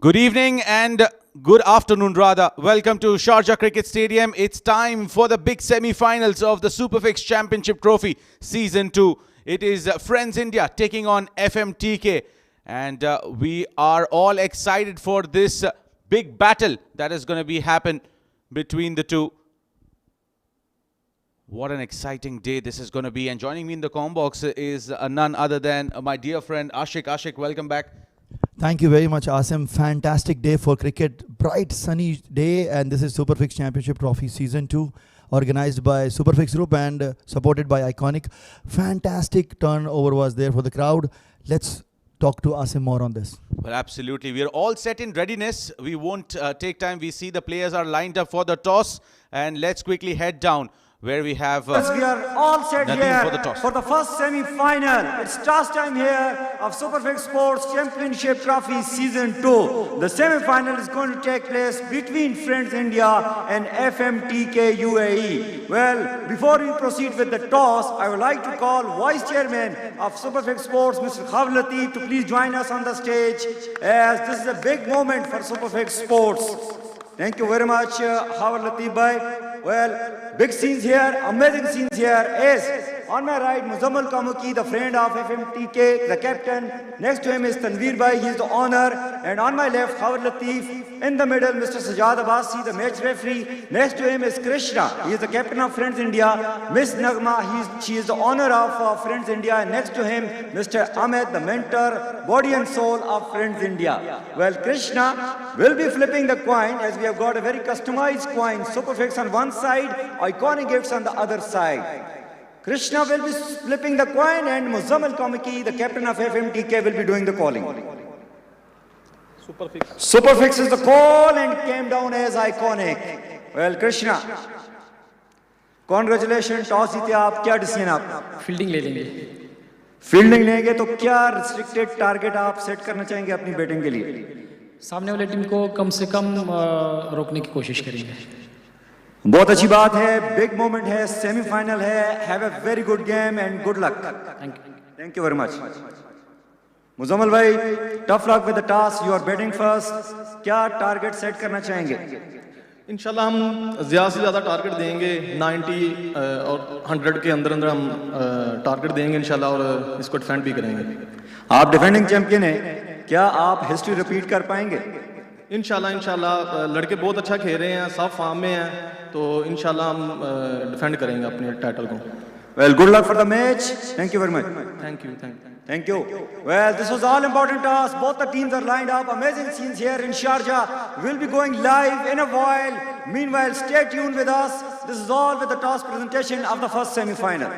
Good evening and good afternoon rather. Welcome to Sharjah Cricket Stadium. It's time for the big semi-finals of the SuperFix Championship Trophy Season 2. It is Friends India taking on FMTK, and we are all excited for this big battle that is going to happen between the two. What an exciting day this is going to be. And joining me in the comm box is none other than my dear friend Ashik. Ashik, welcome back. Thank you very much, Asim. Fantastic day for cricket. Bright, sunny day. And this is SuperFix Championship Trophy Season 2, organized by SuperFix Group and supported by Iconic. Fantastic turnover was there for the crowd. Let's talk to Asim more on this. Well, absolutely. We are all set in readiness. We won't take time. We see the players are lined up for the toss. And let's quickly head down where we have we are all set here for the first semi-final. It's toss time here of SuperFix Sports Championship Trophy Season 2. The semi-final is going to take place between Friends India and FMTK UAE. Well, before we proceed with the toss, I would like to call Vice Chairman of SuperFix Sports, Mr. Qadir, to please join us on the stage, as this is a big moment for SuperFix Sports. Thank you very much, Qadir bhai. Well, big scenes here, amazing scenes here is, on my right, Muzammil, the friend of FMTK, the captain. Next to him is Tanveer bhai, he is the owner. And on my left, Latif. In the middle, Mr. Sajjad Abbasi, the match referee. Next to him is Krishna, he is the captain of Friends India. Miss Nagma, she is the owner of Friends India. And next to him, Mr. Ahmed, the mentor, body and soul of Friends India. Well, Krishna will be flipping the coin, as we have got a very customized coin. SuperFix on one side, Iconic Gifts on the other side. Krishna will be flipping the coin, and Muzammil, the captain of FMTK, will be doing the calling. SuperFix is the call and came down as Iconic. Well, Krishna, congratulations. Toss जीते आप, क्या decision आप? Fielding ले लेंगे. Fielding लेंगे तो क्या restricted target आप सेट करना चाहेंगे अपनी बैटिंग के लिए? सामने वाले टीम को कम से कम रोकने की कोशिश करेंगे. बहुत अच्छी बात है, बिग मोमेंट है, सेमीफाइनल है. Have a very good game and good luck. Thank you very much. Muzammil भाई, tough luck with the toss. You are batting first. क्या टारगेट सेट करना चाहेंगे? इंशाल्लाह हम ज़्यादा से ज़्यादा टारगेट देंगे. 90 और 100 के अंदर अंदर हम टारगेट देंगे इंशाल्लाह, और इसको डिफेंड भी करेंगे. आप डिफेंडिंग चैंपियन हैं, क्या आप हिस्ट्री रिपीट कर पाएंगे? इंशाल्लाह लड़के बहुत अच्छा खेल रहे हैं, सब फॉर्म में हैं, तो इंशाल्लाह हम डिफेंड करेंगे अपने टाइटल को. Well, good luck for the match. Thank you very much. Thank you. Well, this was all important task. Both the teams are lined up. Amazing scenes here in Sharjah. We'll be going live in a while. Meanwhile, stay tuned with us. This is all with the toss presentation of the first semi-final.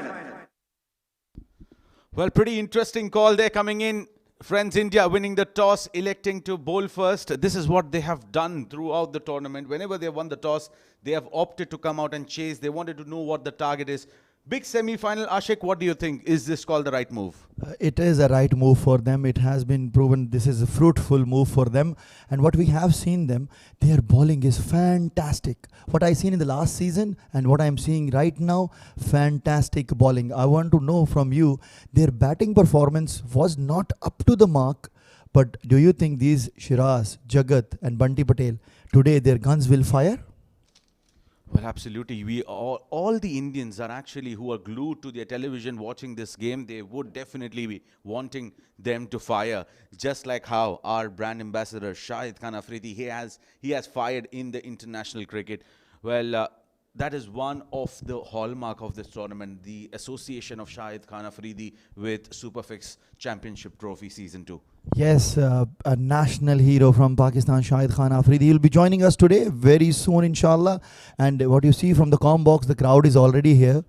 Well, pretty interesting call there coming in. Friends India winning the toss, electing to bowl first. This is what they have done throughout the tournament. Whenever they won the toss, they have opted to come out and chase. They wanted to know what the target is. Big semi-final. Ashik, what do you think? Is this called the right move? It is a right move for them. It has been proven this is a fruitful move for them. And what we have seen them, their bowling is fantastic. What I seen in the last season and what I am seeing right now, fantastic bowling. I want to know from you, their batting performance was not up to the mark. But do you think these Shiraz, Jagat and Bunty Patel, today their guns will fire? Well, absolutely. We all the Indians are actually who are glued to their television watching this game. They would definitely be wanting them to fire, just like how our brand ambassador Shahid Khan Afridi, he has fired in the international cricket. Well, that is one of the hallmark of this tournament, the association of Shahid Khan Afridi with SuperFix Championship Trophy Season 2. Yes, a national hero from Pakistan, Shahid Khan Afridi. He will be joining us today very soon, inshallah. And what you see from the comm box, the crowd is already here.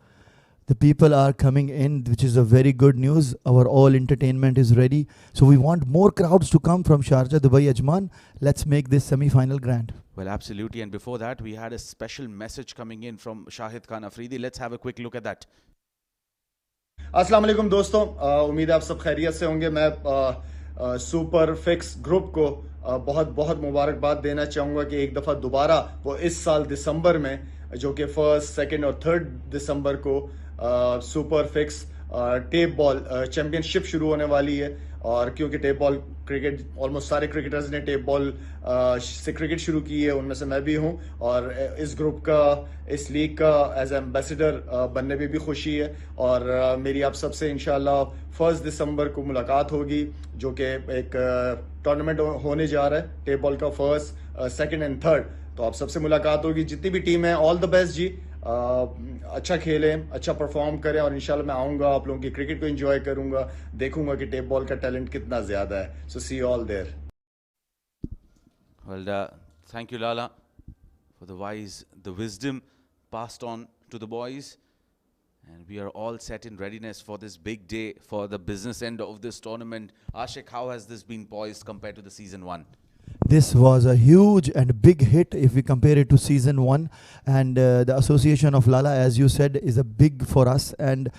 The people are coming in, which is a very good news. Our all entertainment is ready. So we want more crowds to come from Sharjah, Dubai, Ajman. Let's make this semi-final grand. Well, absolutely. And before that, we had a special message coming in from Shahid Khan Afridi. Let's have a quick look at that. अस्सलाम वालेकुम दोस्तों, उम्मीद है आप सब खैरियत से होंगे. मैं सुपर फिक्स ग्रुप को बहुत बहुत मुबारकबाद देना चाहूँगा कि एक दफ़ा दोबारा वो इस साल दिसंबर में, जो कि 1st, 2nd और 3rd दिसंबर को super fix tape ball championship शुरू होने वाली है. और क्योंकि टेप बॉल क्रिकेट ऑलमोस्ट सारे क्रिकेटर्स ने टेप बॉल से क्रिकेट शुरू की है, उनमें से मैं भी हूँ, और इस ग्रुप का, इस लीग का एज एम्बेसडर बनने में भी खुशी है। और मेरी आप सबसे इंशाल्लाह 1 दिसंबर को मुलाकात होगी, जो कि एक टूर्नामेंट होने जा रहा है टेप बॉल का, 1st, 2nd एंड 3rd। तो आप सबसे मुलाकात होगी। जितनी भी टीम है, ऑल द बेस्ट जी। अच्छा खेलें, अच्छा परफॉर्म करें, और इंशाल्लाह मैं आऊँगा, आप लोगों की क्रिकेट को एंजॉय करूँगा, देखूंगा कि टेप बॉल का टैलेंट कितना ज़्यादा है। So see you all there. Well, thank you, Lala, for the wisdom passed on to the boys. And we are all set in readiness for this big day, for the business end of this tournament. Ashik, how has this been poised compared to the season 1? This was a huge and big hit if we compare it to season 1, and the association of Lala, as you said, is a big for us. And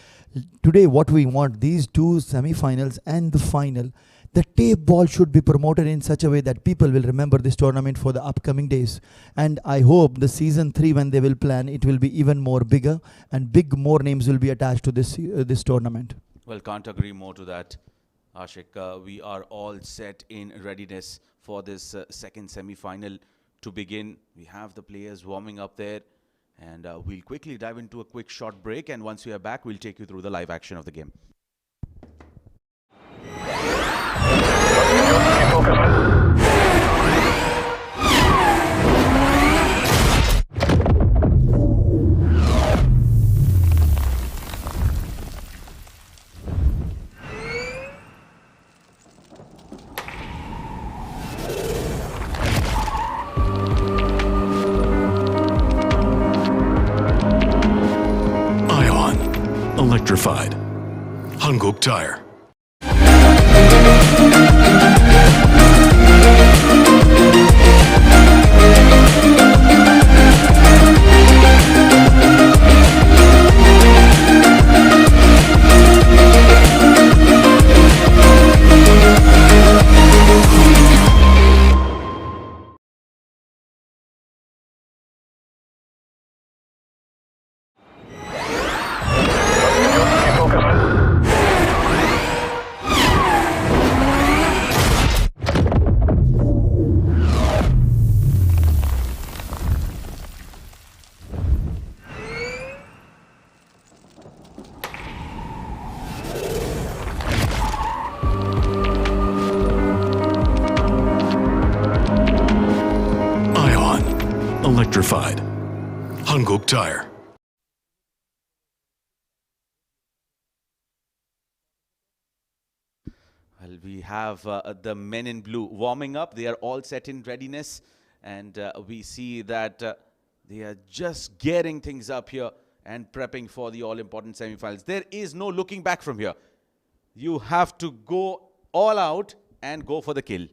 today what we want, these two semi-finals and the final, the tape ball should be promoted in such a way that people will remember this tournament for the upcoming days. And I hope the season 3, when they will plan, it will be even more bigger, and more names will be attached to this tournament. Well, can't agree more to that, Ashik. We are all set in readiness for this second semi-final to begin. We have the players warming up there, and we'll quickly dive into a quick short break, and once we are back, we'll take you through the live action of the game. Electrified. Hanguk Tire. Electrified. Hanguk Tire. Well, we have the men in blue warming up. They are all set in readiness, and we see that they are just getting things up here and prepping for the all-important semi-finals. There is no looking back from here. You have to go all out and go for the kill.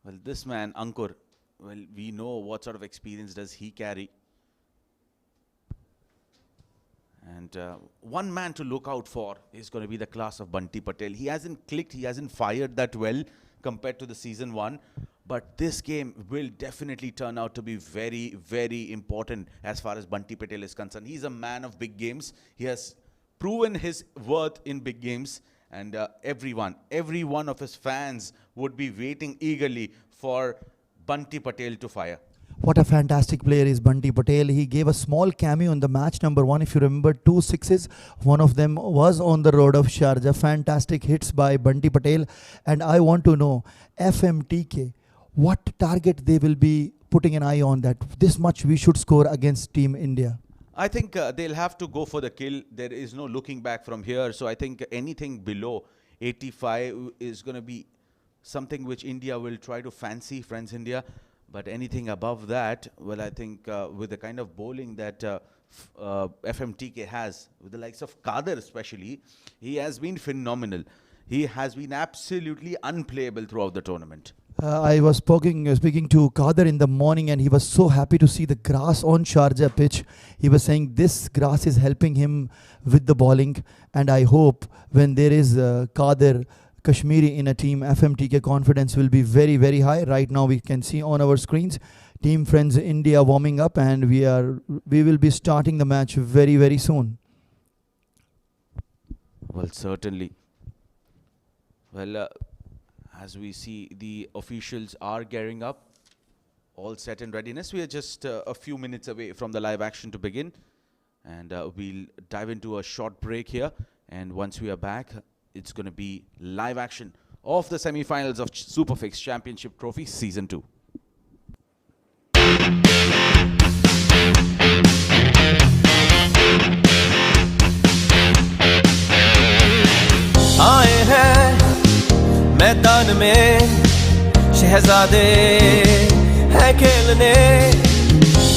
Well, this man, Ankur, well, we know what sort of experience does he carry. And one man to look out for is going to be the class of Bunty Patel. He hasn't clicked, he hasn't fired that well compared to the season 1. But this game will definitely turn out to be very, very important as far as Bunty Patel is concerned. He's a man of big games. He has proven his worth in big games. And every one of his fans would be waiting eagerly for Bunty Patel to fire. What a fantastic player is Bunty Patel. He gave a small cameo in the match number 1. If you remember, 2 sixes. One of them was on the road of Sharjah. Fantastic hits by Bunty Patel. And I want to know, FMTK, what target they will be putting an eye on, that this much we should score against Team India? I think they'll have to go for the kill. There is no looking back from here. So I think anything below 85 is going to be something which India will try to fancy, friends India. But anything above that, well, I think with the kind of bowling that FMTK has, with the likes of Qadir especially, he has been phenomenal. He has been absolutely unplayable throughout the tournament. I was speaking to Qadir in the morning, and he was so happy to see the grass on Sharjah pitch. He was saying this grass is helping him with the bowling, and I hope when there is Qadir Kashmiri in a team, FMTK confidence will be very, very high. Right now we can see on our screens Team Friends India warming up, and we will be starting the match very, very soon. Well, certainly. Well, as we see, the officials are gearing up, all set in readiness. We are just a few minutes away from the live action to begin, and we'll dive into a short break here. And once we are back, it's going to be live action of the semi-finals of SuperFix Championship Trophy Season 2. आए हैं मैदान में शहजादे हैं खेलने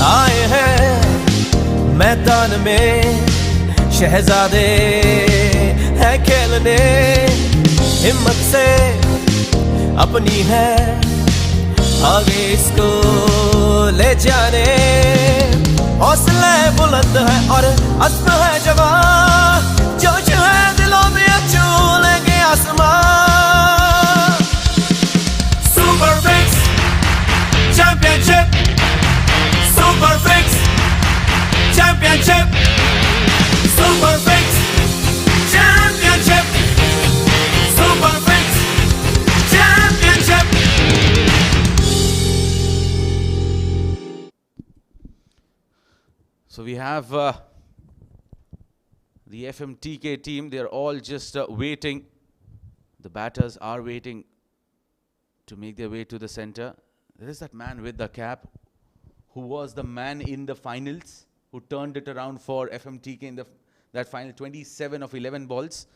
आए हैं मैदान में शहजादे हैं खेलने हिम्मत से अपनी है आगे इसको ले जाने हौसले बुलंद है और अज़्म है जवान जोश है दिलों में छू लेंगे आसमान SuperFix Championship SuperFix Championship SuperFix Championship SuperFix Championship. So we have the FMTK team. They're all just waiting. The batters are waiting to make their way to the center. There is that man with the cap who was the man in the finals, who turned it around for FMTK in that final 27 of 11 balls,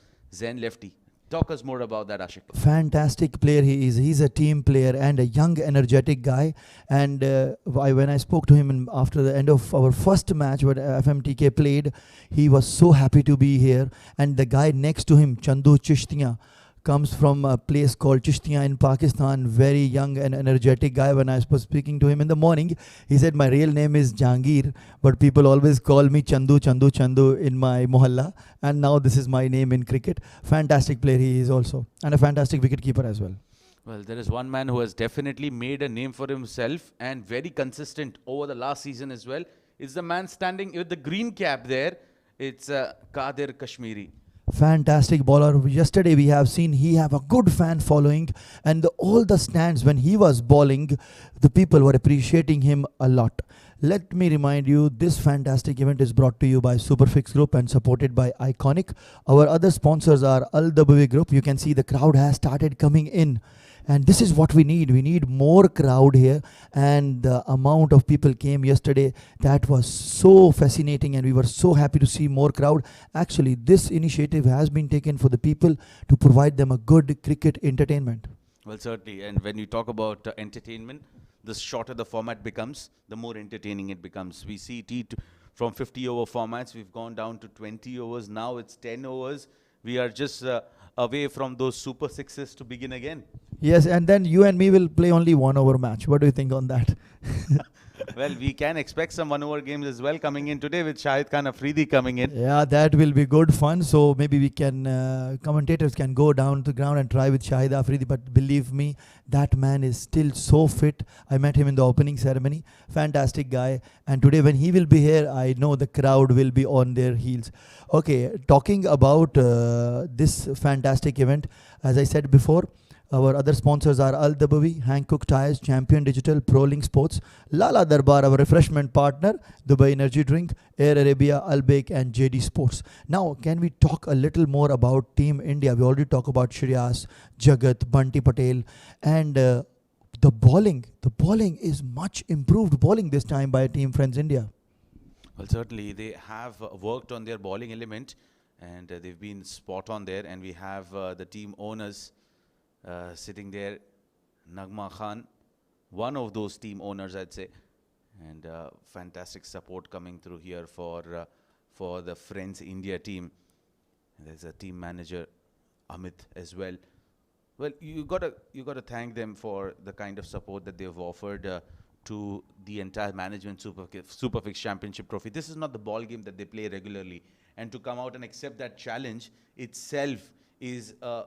Lefty. Talk us more about that, Ashik. Fantastic player he is. He's a team player and a young, energetic guy. And when I spoke to him after the end of our first match where FMTK played, he was so happy to be here. And the guy next to him, CHANDU Chishtiyan, comes from a place called Chishtiyan in Pakistan. Very young and energetic guy. When I was speaking to him in the morning, he said, my real name is Jahangir, but people always call me Chandu, Chandu, Chandu in my mohalla. And now this is my name in cricket. Fantastic player he is also. And a fantastic wicketkeeper as well. Well, there is one man who has definitely made a name for himself and very consistent over the last season as well. It's the man standing with the green cap there. It's Qadir Kashmiri. Fantastic bowler. Yesterday we have seen he have a good fan following, and all the stands when he was bowling, the people were appreciating him a lot. Let me remind you, this fantastic event is brought to you by SuperFix Group and supported by Iconic. Our other sponsors are Al Dabawi Group. You can see the crowd has started coming in. And this is what we need. We need more crowd here. And the amount of people came yesterday, that was so fascinating. And we were so happy to see more crowd. Actually, this initiative has been taken for the people to provide them a good cricket entertainment. Well, certainly. And when you talk about entertainment, the shorter the format becomes, the more entertaining it becomes. We see from 50 over formats, we've gone down to 20 overs. Now it's 10 overs. We are just away from those super sixes to begin again. Yes, and then you and me will play only 1 over match. What do you think on that? Well, we can expect some 1 over games as well coming in today with Shahid Khan Afridi coming in. Yeah, that will be good fun. So maybe we can, commentators can go down to the ground and try with Shahid Afridi. But believe me, that man is still so fit. I met him in the opening ceremony. Fantastic guy. And today when he will be here, I know the crowd will be on their heels. Okay, talking about this fantastic event, as I said before, our other sponsors are Al Dabawi, Hankook Tires, Champion Digital, ProLink Sports, Lala Darbar, our refreshment partner, Dubai Energy Drink, Air Arabia, Albake and JD Sports. Now, can we talk a little more about Team India? We already talked about Shreyas, Jagat, Bunty Patel, and the bowling. The bowling is much improved bowling this time by Team Friends India. Well, certainly they have worked on their bowling element and they've been spot on there. And we have the team owners sitting there, Nagma Khan, one of those team owners, I'd say, and fantastic support coming through here for the Friends India team. And there's a team manager, Amit, as well. Well, you gotta thank them for the kind of support that they've offered to the entire management Superfix Championship Trophy. This is not the ball game that they play regularly, and to come out and accept that challenge itself is a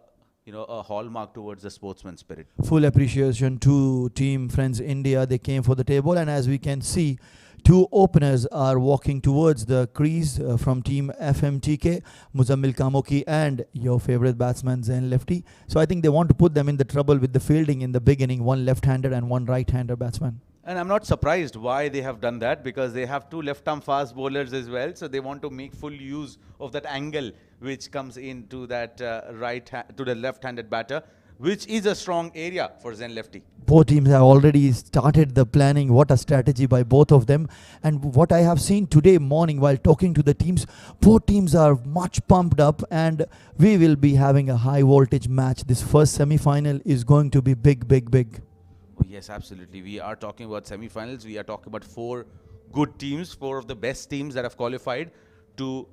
hallmark towards the sportsman spirit. Full appreciation to Team Friends India. They came for the table, and as we can see, two openers are walking towards the crease from Team FMTK, Muzammil Kamonki and your favorite batsman Zain Lefty. So I think they want to put them in the trouble with the fielding in the beginning, one left-hander and one right-hander batsman. And I'm not surprised why they have done that, because they have two left-arm fast bowlers as well. So they want to make full use of that angle which comes into that to the left-handed batter, which is a strong area for Zain Lefty. Both teams have already started the planning. What a strategy by both of them. And what I have seen today morning while talking to the teams, both teams are much pumped up, and we will be having a high voltage match. This first semi-final is going to be big, big, big. Oh, yes, absolutely. We are talking about semi-finals. We are talking about four good teams, four of the best teams that have qualified to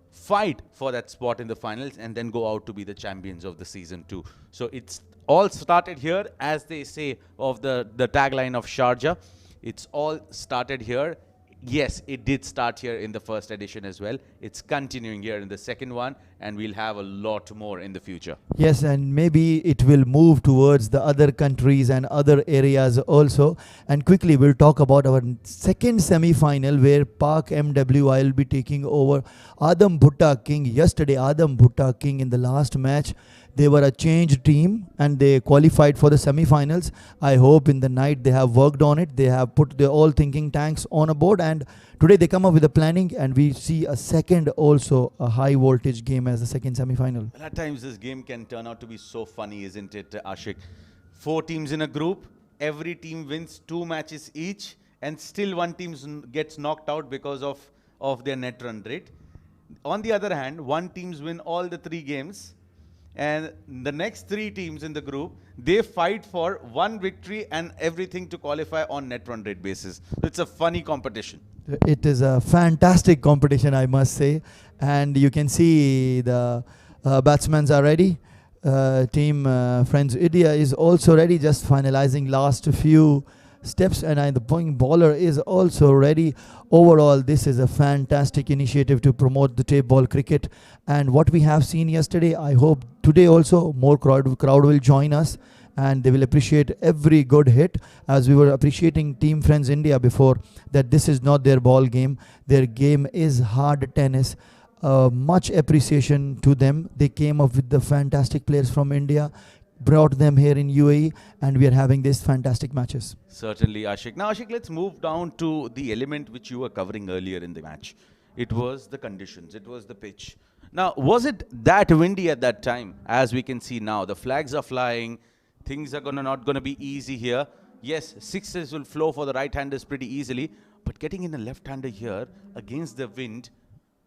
fight for that spot in the finals and then go out to be the champions of the season 2. So it's all started here, as they say of the tagline of Sharjah. It's all started here. Yes, it did start here in the first edition as well. It's continuing here in the second one, and we'll have a lot more in the future. Yes, and maybe it will move towards the other countries and other areas also. And quickly, we'll talk about our second semi-final, where Pak MWI will be taking over Adam Bhutta King. Yesterday, Adam Bhutta King in the last match, they were a changed team and they qualified for the semi-finals. I hope in the night they have worked on it. They have put their all thinking tanks on a board, and today they come up with the planning, and we see a second also a high voltage game as the second semi-final. Well, at times this game can turn out to be so funny, isn't it, Ashik? 4 teams in a group, every team wins 2 matches each, and still one team gets knocked out because of their net run rate. On the other hand, one teams win all the 3 games, and the next 3 teams in the group, they fight for 1 victory and everything to qualify on net run rate basis. It's a funny competition. It is a fantastic competition, I must say. And you can see the batsmen are ready. Team Friends India is also ready, just finalizing last few steps, and the point bowler is also ready. Overall, this is a fantastic initiative to promote the tape ball cricket, and what we have seen yesterday, I hope today also more crowd will join us, and they will appreciate every good hit, as we were appreciating Team Friends India before, that this is not their ball game. Their game is hard tennis. Much appreciation to them. They came up with the fantastic players from India, brought them here in UAE, and we are having these fantastic matches. Certainly, Ashik. Now, Ashik, let's move down to the element which you were covering earlier in the match. It was the conditions. It was the pitch. Now, was it that windy at that time? As we can see now, the flags are flying. Things are not going to be easy here. Yes, 6s will flow for the right-handers pretty easily, but getting in a left-hander here against the wind,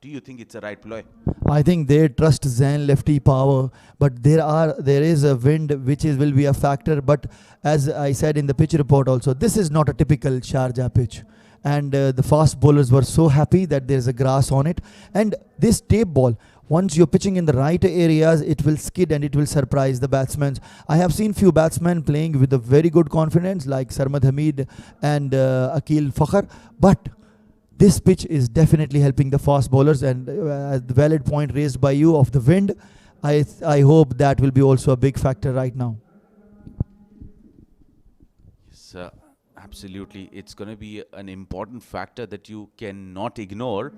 do you think it's a right ploy? I think they trust Zain Lefty power, but there is a wind which will be a factor. But as I said in the pitch report also, this is not a typical Sharjah pitch. And the fast bowlers were so happy that there's a grass on it. And this tape ball, once you're pitching in the right areas, it will skid and it will surprise the batsmen. I have seen few batsmen playing with a very good confidence, like Sarmad Hamid and Akil Fakhr, but this pitch is definitely helping the fast bowlers, and the valid point raised by you of the wind, I hope that will be also a big factor right now. Yes, absolutely. It's going to be an important factor that you cannot ignore,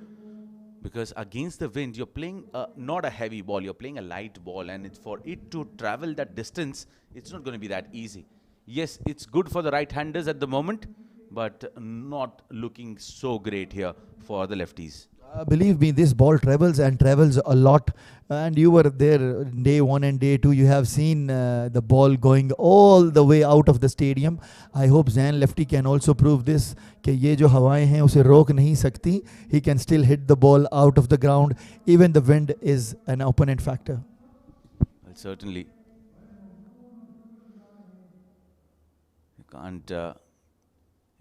because against the wind, you're playing not a heavy ball, you're playing a light ball, and for it to travel that distance, it's not going to be that easy. Yes, it's good for the right-handers at the moment, but not looking so great here for the lefties. Believe me, this ball travels and travels a lot, and you were there day 1 and day 2. You have seen the ball going all the way out of the stadium. I hope Zain Lefty can also prove this, कि ये जो हवाएं हैं उसे रोक नहीं सकती. He can still hit the ball out of the ground. Even the wind is an opponent factor. Well, certainly. You can't...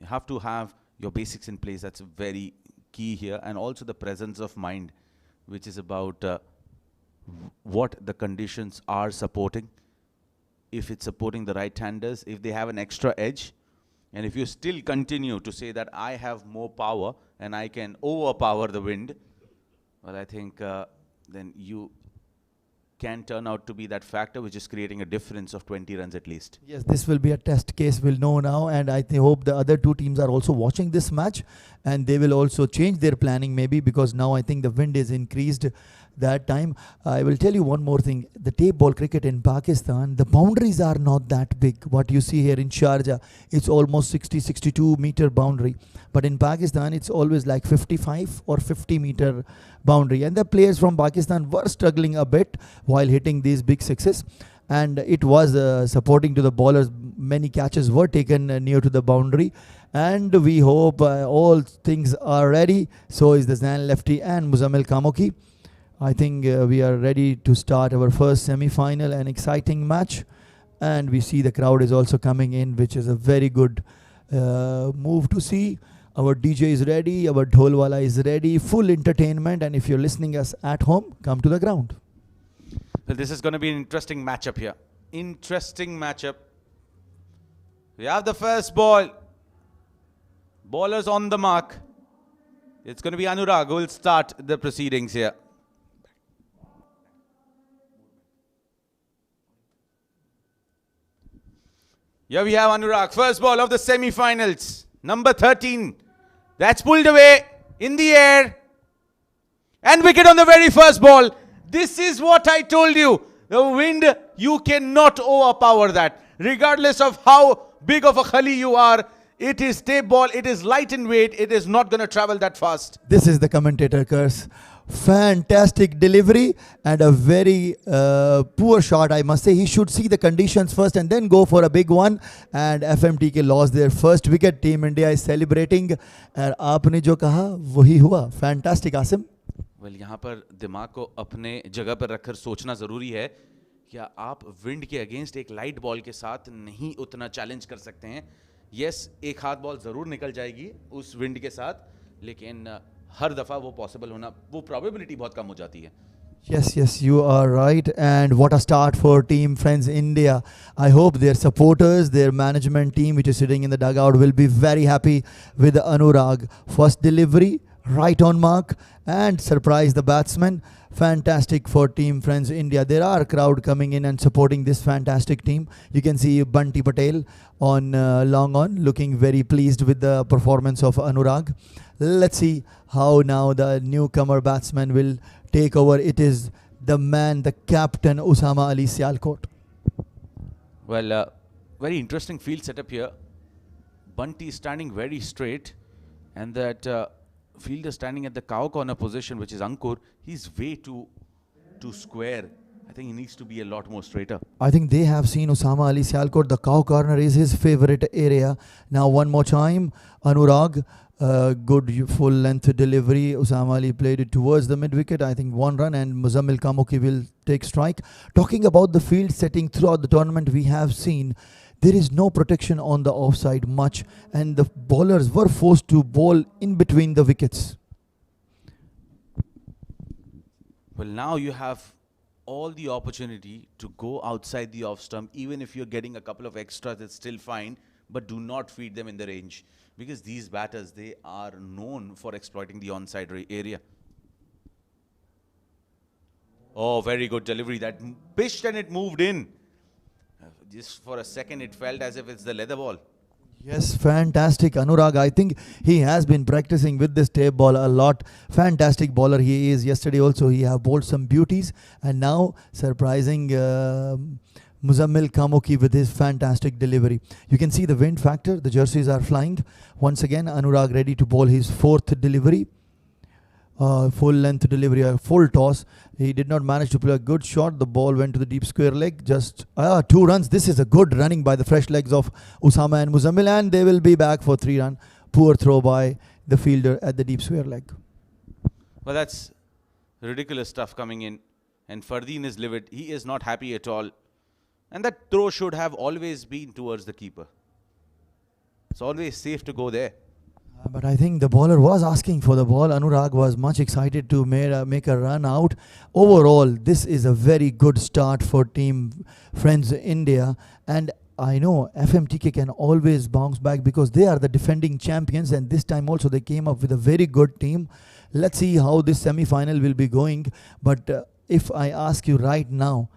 you have to have your basics in place. That's very key here. And also the presence of mind, which is about what the conditions are supporting. if it's supporting the right-handers, if they have an extra edge, and if you still continue to say that I have more power and I can overpower the wind, well, I think then you can turn out to be that factor which is creating a difference of 20 runs at least. Yes, this will be a test case, we'll know now, and I hope the other two teams are also watching this match, and they will also change their planning maybe, because now I think the wind is increased that time. I will tell you one more thing. The tape ball cricket in Pakistan, the boundaries are not that big. What you see here in Sharjah, it's almost 60-62 meter boundary. But in Pakistan, it's always like 55 or 50 meter boundary. And the players from Pakistan were struggling a bit while hitting these big sixes. And it was supporting to the bowlers. Many catches were taken near to the boundary. And we hope all things are ready. So is the Zaini, Lefty and Muzammil Kamonki. I think we are ready to start our first semi-final, an exciting match. And we see the crowd is also coming in, which is a very good move to see. Our DJ is ready, our Dholwala is ready, full entertainment. And if you're listening us at home, come to the ground. Well, this is going to be an interesting matchup here. Interesting matchup. We have the first ball. Bowlers on the mark. It's going to be Anurag who will start the proceedings here. Here we have Anurag, first ball of the semi-finals. Number 13. That's pulled away in the air. And wicket on the very first ball. This is what I told you. The wind, you cannot overpower that. Regardless of how big of a khali you are, it is tape ball, it is light in weight, it is not going to travel that fast. This is the commentator curse. Fantastic delivery and a very poor shot, I must say. He should see the conditions first and then go for a big one. And FMTK lost their first wicket. Team India is celebrating. And आपने जो कहा वही हुआ. Fantastic, Asim. Well, यहाँ पर दिमाग को अपने जगह पर रखकर सोचना ज़रूरी है कि आप विंड के अगेंस्ट एक लाइट बॉल के साथ नहीं उतना चैलेंज कर सकते हैं. यस, एक हाथ बॉल ज़रूर निकल जाएगी उस विंड के साथ, लेकिन हर दफ़ा वो पॉसिबल होना, वो प्रोबेबिलिटी बहुत कम हो जाती है. Yes, you are right. And what a start for Team Friends India. I hope their supporters, their management team, which is sitting in the dugout, will be very happy with Anurag. First delivery, right on mark, and surprise the batsman. Fantastic for Team Friends India. There are a crowd coming in and supporting this fantastic team. You can see Bunty Patel on long on, looking very pleased with the performance of Anurag. Let's see how now the newcomer batsman will take over. It is the man, the captain, Usama Ali Sialkot. Well, very interesting field setup here. Bunty is standing very straight, and that fielder standing at the cow corner position, which is Ankur, he's way too square. I think he needs to be a lot more straighter. I think they have seen Usama Ali Sialkot. The cow corner is his favorite area. Now one more time, Anurag. Good full length delivery. Usama Ali played it towards the mid wicket. I think 1 run, and Muzammil Kamonki will take strike. Talking about the field setting throughout the tournament, we have seen there is no protection on the offside much, and the bowlers were forced to bowl in between the wickets. Well, now you have all the opportunity to go outside the off stump. Even if you're getting a couple of extras, it's still fine, but do not feed them in the range, because these batters, they are known for exploiting the onside area. Oh, very good delivery. That pitched and it moved in. Just for a second, it felt as if it's the leather ball. Yes, fantastic. Anurag, I think he has been practicing with this tape ball a lot. Fantastic bowler he is. Yesterday also he have bowled some beauties, and now surprising Muzammil Kamonki with his fantastic delivery. You can see the wind factor. The jerseys are flying. Once again, Anurag ready to bowl his fourth delivery. Full length delivery, a full toss. He did not manage to play a good shot. The ball went to the deep square leg. Just 2 runs. This is a good running by the fresh legs of Usama and Muzammil, and they will be back for 3 runs. Poor throw by the fielder at the deep square leg. Well, that's ridiculous stuff coming in. And Fardeen is livid. He is not happy at all. And that throw should have always been towards the keeper. It's always safe to go there. But I think the bowler was asking for the ball. Anurag was much excited to make a run out. Overall, this is a very good start for Team Friends India. And I know FMTK can always bounce back because they are the defending champions. And this time also they came up with a very good team. Let's see how this semi-final will be going. But if I ask you right now,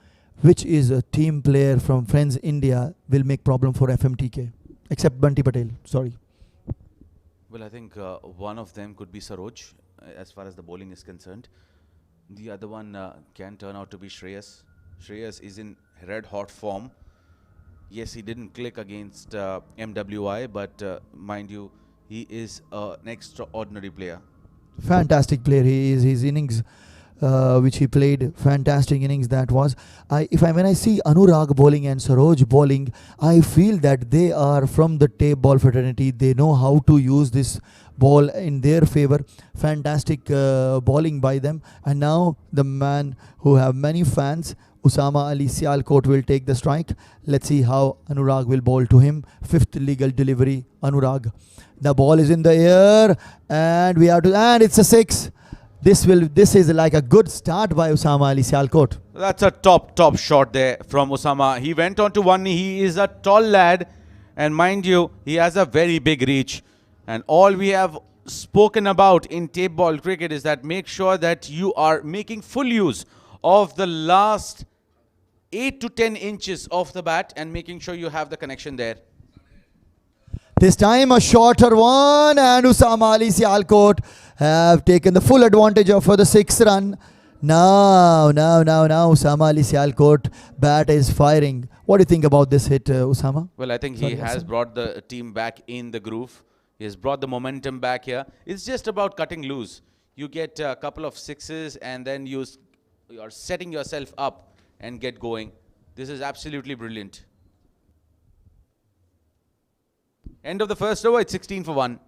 which is a team player from Friends India will make problem for FMTK? Except Bunty Patel, sorry. Well, I think one of them could be Saroj, as far as the bowling is concerned. The other one can turn out to be Shreyas. Shreyas is in red hot form. Yes, he didn't click against MWI, but mind you, he is an extraordinary player. Fantastic player he is. His innings which he played, fantastic innings that was. When I see Anurag bowling and Saroj bowling, I feel that they are from the tape ball fraternity. They know how to use this ball in their favor. Fantastic bowling by them. And now the man who have many fans, Usama Ali Sialkot, will take the strike. Let's see how Anurag will bowl to him. Fifth legal delivery, Anurag. The ball is in the air and it's a six. This is like a good start by Usama Ali Sialkot. That's a top shot there from Usama. He went on to one knee. He is a tall lad, and mind you, he has a very big reach. And all we have spoken about in tape ball cricket is that make sure that you are making full use of the last 8 to 10 inches of the bat and making sure you have the connection there. This time a shorter one, and Usama Ali Sialkot have taken the full advantage of for the 6th run. Now Usama Ali Sialkot bat is firing. What do you think about this hit, Usama? Well, I think he has brought the team back in the groove. He has brought the momentum back here. It's just about cutting loose. You get a couple of sixes and then you are setting yourself up and get going. This is absolutely brilliant. End of the first over, it's 16 for 1.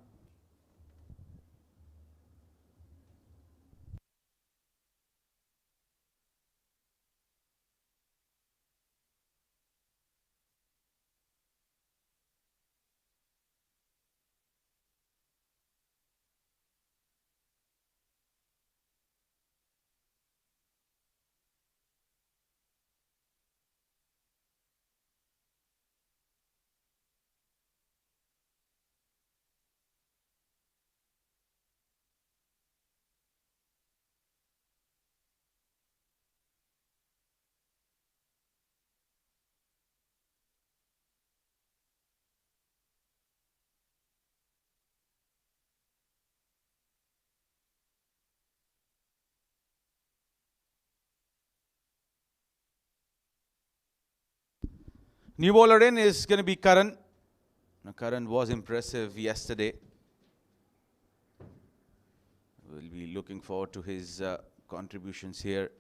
New bowler in is going to be Karan. Now, Karan was impressive yesterday. We'll be looking forward to his contributions here.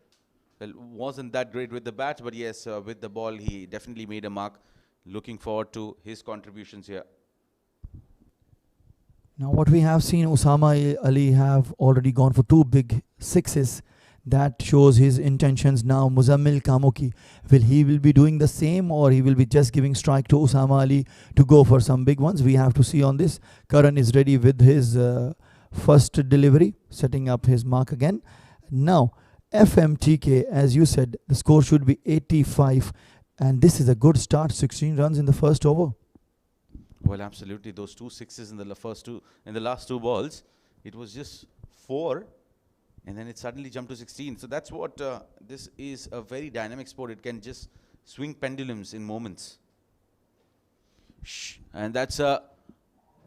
Well, wasn't that great with the bat, but yes, with the ball, he definitely made a mark. Looking forward to his contributions here. Now what we have seen, Usama Ali have already gone for 2 big sixes. That shows his intentions. Now Muzammil Kamonki, will be doing the same, or he will be just giving strike to Usama Ali to go for some big ones? We have to see on this. Karan is ready with his first delivery, setting up his mark again. Now FMTK, as you said, the score should be 85, and this is a good start. 16 runs in the first over. Well, absolutely. Those 2 sixes in the last 2 balls, it was just 4. And then it suddenly jumped to 16. So that's what, this is a very dynamic sport. It can just swing pendulums in moments. And that's a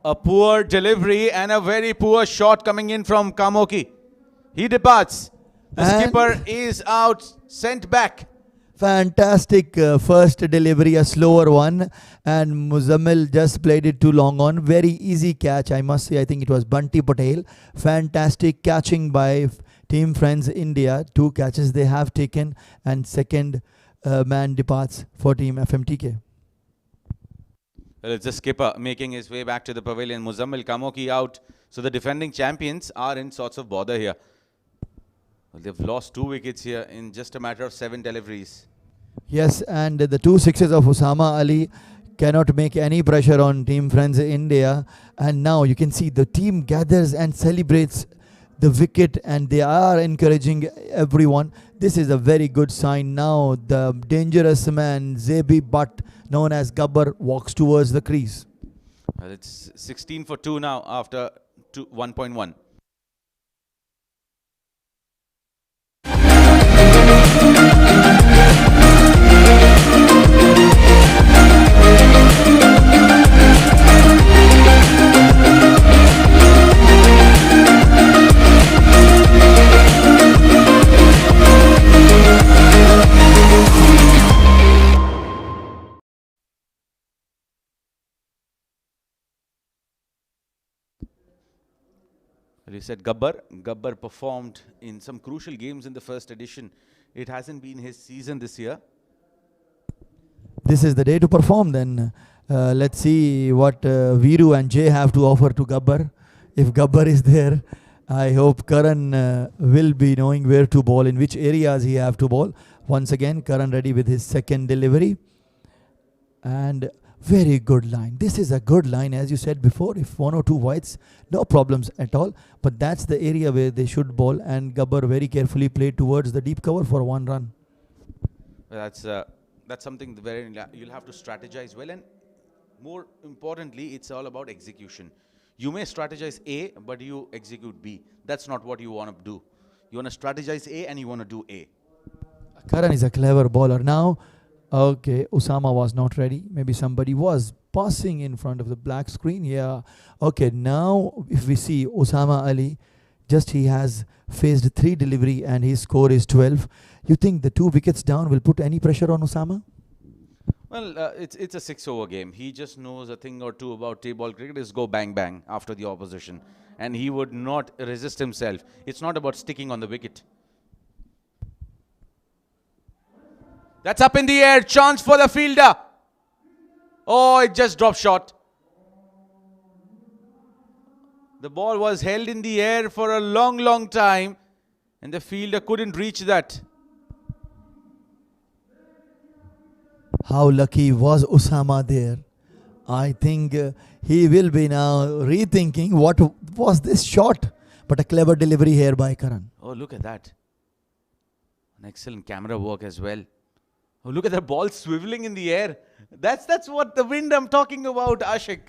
poor delivery and a very poor shot coming in from Kamonki. He departs. The skipper is out, sent back. Fantastic first delivery, a slower one. And Muzammil just played it too long on. Very easy catch, I must say. I think it was Bunty Patel. Fantastic catching by Team Friends India. 2 catches they have taken, and second man departs for Team FMTK. Well, it's the skipper making his way back to the pavilion. Muzammil Kamonki out. So the defending champions are in sorts of bother here. Well, they've lost 2 wickets here in just a matter of 7 deliveries. Yes, and the 2 sixes of Usama Ali cannot make any pressure on Team Friends India. And now you can see the team gathers and celebrates the wicket, and they are encouraging everyone. This is a very good sign. Now the dangerous man Zaibi, but known as Gabbar, walks towards the crease. Well, it's 16 for 2 now after 1.1. You said Gabbar. Gabbar performed in some crucial games in the first edition. It hasn't been his season this year. This is the day to perform then. Let's see what Viru and Jay have to offer to Gabbar. If Gabbar is there, I hope Karan will be knowing where to bowl, in which areas he have to bowl. Once again, Karan ready with his second delivery. And very good line. This is a good line, as you said before. If 1 or 2 wides, no problems at all. But that's the area where they should bowl. And Gabbar very carefully played towards the deep cover for 1 run. That's something where you'll have to strategize well. And more importantly, it's all about execution. You may strategize A, but you execute B. That's not what you want to do. You want to strategize A and you want to do A. Karan is a clever bowler. Now, okay, Usama was not ready. Maybe somebody was passing in front of the black screen. Yeah. Okay, now if we see Usama Ali, just he has faced 3 delivery and his score is 12. You think the 2 wickets down will put any pressure on Usama? Well, it's a 6-over game. He just knows a thing or two about table cricket. Is go bang bang after the opposition. And he would not resist himself. It's not about sticking on the wicket. That's up in the air. Chance for the fielder. Oh, it just dropped short. The ball was held in the air for a long, long time. And the fielder couldn't reach that. How lucky was Usama there? I think he will be now rethinking what was this shot. But a clever delivery here by Karan. Oh, look at that. An excellent camera work as well. Oh, look at the ball swiveling in the air. That's what the wind I'm talking about, Ashik.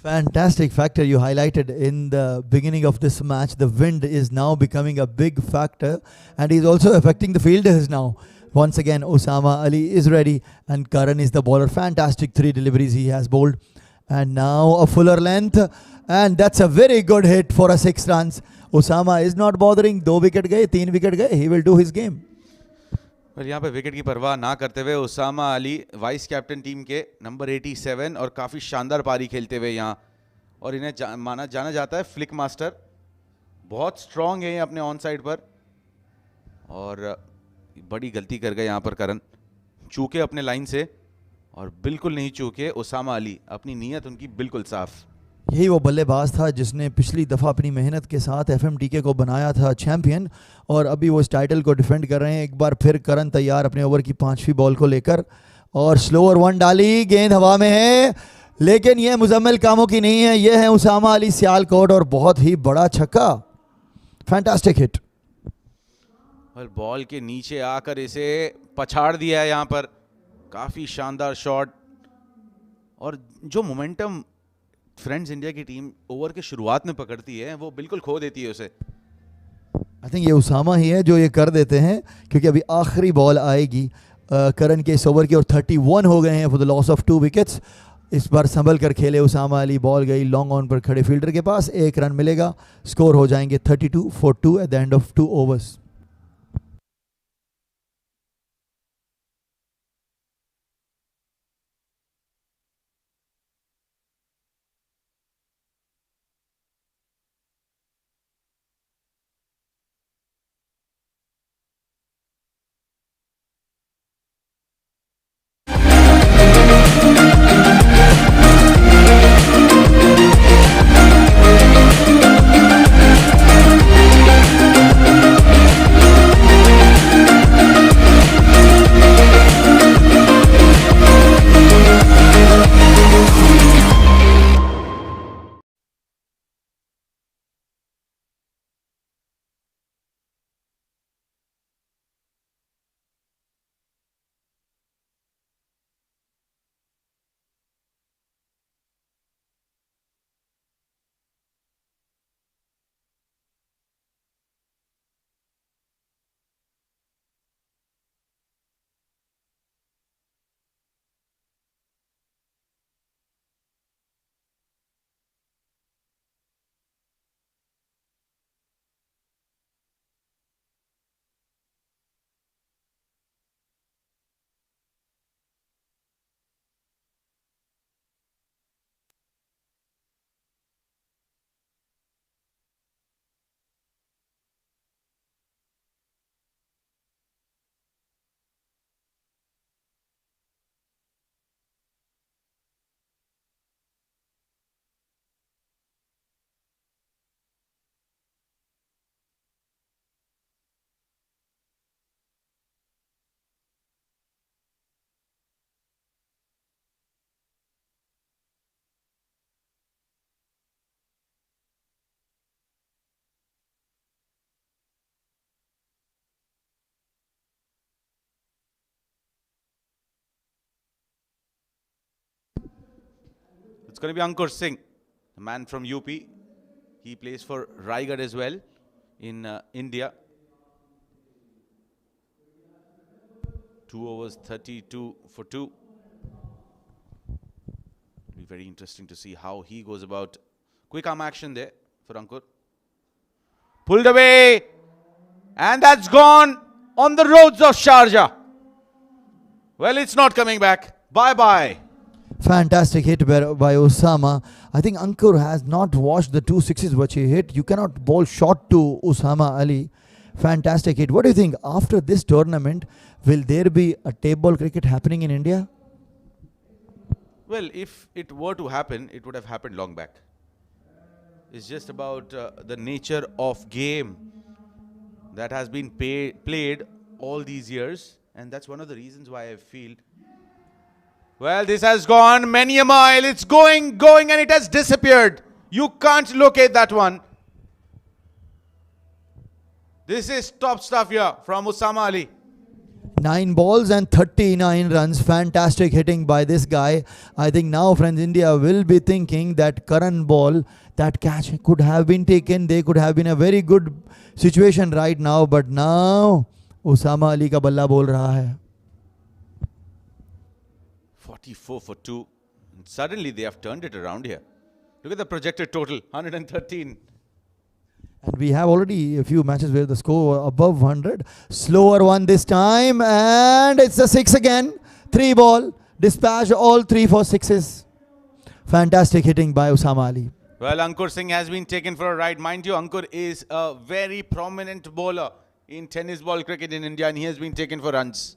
Fantastic factor you highlighted in the beginning of this match. The wind is now becoming a big factor, and is also affecting the fielders now. Once again, Usama Ali is ready, and Karan is the bowler. Fantastic 3 deliveries he has bowled. And now a fuller length, and that's a very good hit for a 6 runs. Usama is not bothering. 2 wicket gaye, 3 wicket gaye. He will do his game. well, यहाँ पे wicket की परवाह ना करते हुए Usama Ali vice captain team के number 87 और काफ़ी शानदार पारी खेलते हुए यहाँ, और इन्हें माना जाना जाता है फ्लिक मास्टर. बहुत स्ट्रॉन्ग है ये अपने ऑन साइड पर, और बड़ी गलती कर गए यहाँ पर करण. चूके अपने लाइन से और बिल्कुल नहीं चूके उसामा अली. अपनी नीयत उनकी बिल्कुल साफ. यही वो बल्लेबाज था जिसने पिछली दफ़ा अपनी मेहनत के साथ FMTK को बनाया था चैम्पियन, और अभी वो इस टाइटल को डिफेंड कर रहे हैं. एक बार फिर करण तैयार अपने ओवर की 5वीं बॉल को लेकर, और स्लोअर 1 डाली. गेंद हवा में है, लेकिन ये मुजम्मिल कामोंकी नहीं है, ये है उसामा अली सियालकोट, और बहुत ही बड़ा छक्का. Fantastic hit. बॉल के नीचे आकर इसे पछाड़ दिया है यहाँ पर. काफ़ी शानदार शॉट, और जो मोमेंटम फ्रेंड्स इंडिया की टीम ओवर के शुरुआत में पकड़ती है वो बिल्कुल खो देती है उसे. आई थिंक ये उसामा ही है जो ये कर देते हैं, क्योंकि अभी आखिरी बॉल आएगी करण के इस ओवर की, और 31 हो गए हैं for the loss of 2 wickets. इस बार संभल कर खेले उसामा अली. बॉल गई लॉन्ग ऑन पर खड़े फील्डर के पास. 1 रन मिलेगा. स्कोर हो जाएंगे 32 for 2 at the end of 2 overs. going to be Ankur Singh, a man from UP. He plays for Raigad as well in India. 2 overs, 32 for 2. It'll be very interesting to see how he goes about. Quick arm action there for Ankur. Pulled away. And that's gone on the roads of Sharjah. Well, it's not coming back. Bye-bye. Fantastic hit by Usama. I think Ankur has not watched the 2 sixes which he hit. You cannot bowl short to Usama Ali. Fantastic hit. What do you think? After this tournament, will there be a tape ball cricket happening in India? Well, if it were to happen, it would have happened long back. It's just about the nature of game that has been played all these years. And that's one of the reasons why I feel, well, this has gone many a mile. It's going, and it has disappeared. You can't locate that one. This is top stuff here from Usama Ali. 9 balls and 39 runs. Fantastic hitting by this guy. I think now, friends, India will be thinking that current ball, that catch could have been taken. They could have been a very good situation right now. But now, Usama Ali ka balla bol raha hai. 44 for 2. And suddenly they have turned it around here. Look at the projected total, 113. And we have already a few matches where the score was above 100. Slower one this time. And it's a 6 again. 3 ball. Dispatch all 3 for 6s. Fantastic hitting by Usama Ali. Well, Ankur Singh has been taken for a ride. Mind you, Ankur is a very prominent bowler in tennis ball cricket in India, and he has been taken for runs.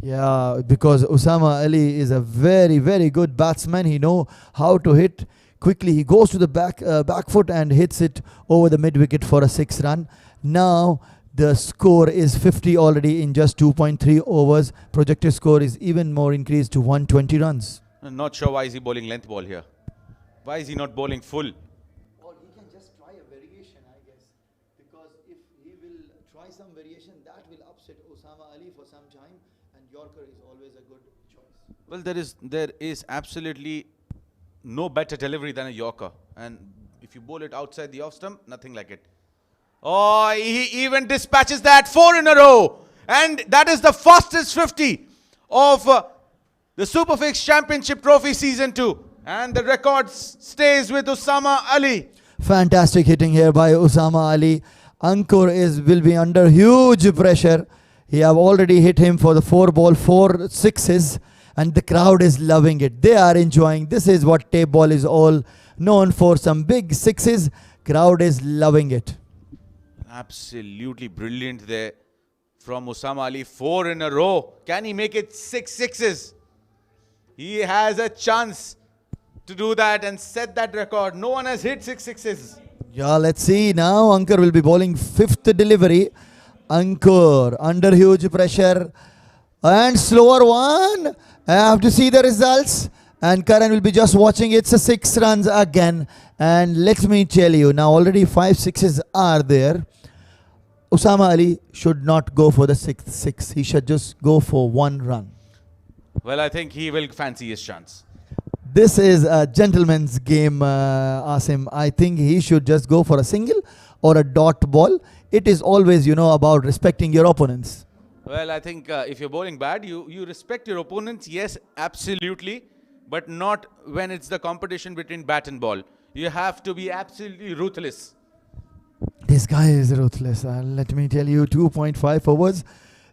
Yeah, because Usama Ali is a very, very good batsman. He knows how to hit quickly. He goes to the back foot and hits it over the mid wicket for a 6 run. Now the score is 50 already in just 2.3 overs. Projected score is even more increased to 120 runs. I'm not sure why is he bowling length ball here. Why is he not bowling full? Or he can just try a variation, I guess. Because if he will try some variation, that will upset Usama Ali for some time. And Yorker is always a good choice. Well, there is absolutely no better delivery than a Yorker. And if you bowl it outside the off stump, nothing like it. Oh, he even dispatches that 4 in a row. And that is the fastest 50 of the SuperFix Championship Trophy Season 2. And the record stays with Usama Ali. Fantastic hitting here by Usama Ali. Ankur will be under huge pressure. He have already hit him for the 4 ball, 4 6s. And the crowd is loving it. They are enjoying. This is what tape ball is all known for. Some big 6s. Crowd is loving it. Absolutely brilliant there from Usama Ali. 4 in a row. Can he make it 6 6s? He has a chance to do that and set that record. No one has hit 6 6s. Yeah, let's see. Now Ankur will be bowling 5th delivery. Ankur under huge pressure. And slower one. I have to see the results. And Karan will be just watching. It's a 6 runs again. And let me tell you, now already 5 6s are there. Usama Ali should not go for the 6th 6. He should just go for 1 run. Well, I think he will fancy his chance. This is a gentleman's game, Asim. I think he should just go for a single or a dot ball. It is always, about respecting your opponents. Well, I think if you're bowling bad, you respect your opponents. Yes, absolutely. But not when it's the competition between bat and ball. You have to be absolutely ruthless. This guy is ruthless. Let me tell you, 2.5 overs.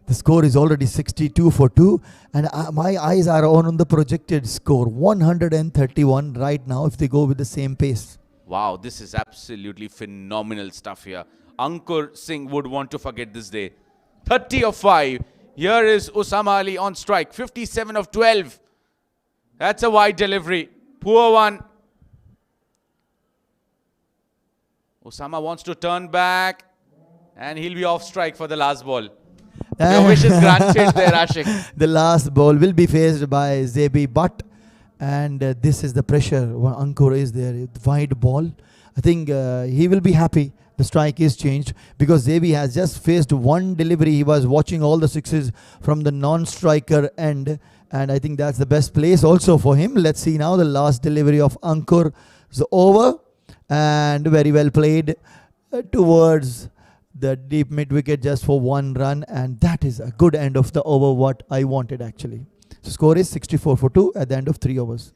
The score is already 62 for 2. And my eyes are on the projected score. 131 right now if they go with the same pace. Wow, this is absolutely phenomenal stuff here. Ankur Singh would want to forget this day. 30 of 5. Here is Usama Ali on strike. 57 of 12. That's a wide delivery. Poor one. Usama wants to turn back. And he'll be off strike for the last ball. Your wish is granted there, Ashik. The last ball will be faced by Zaibi. But, and this is the pressure when Ankur is there. Wide ball. I think he will be happy the strike is changed because Zaibi has just faced one delivery. He was watching all the sixes from the non-striker end, and I think that's the best place also for him. Let's see now the last delivery of Ankur is over, and very well played towards the deep mid wicket just for one run, and that is a good end of the over, what I wanted actually. So score is 64 for 2 at the end of 3 overs.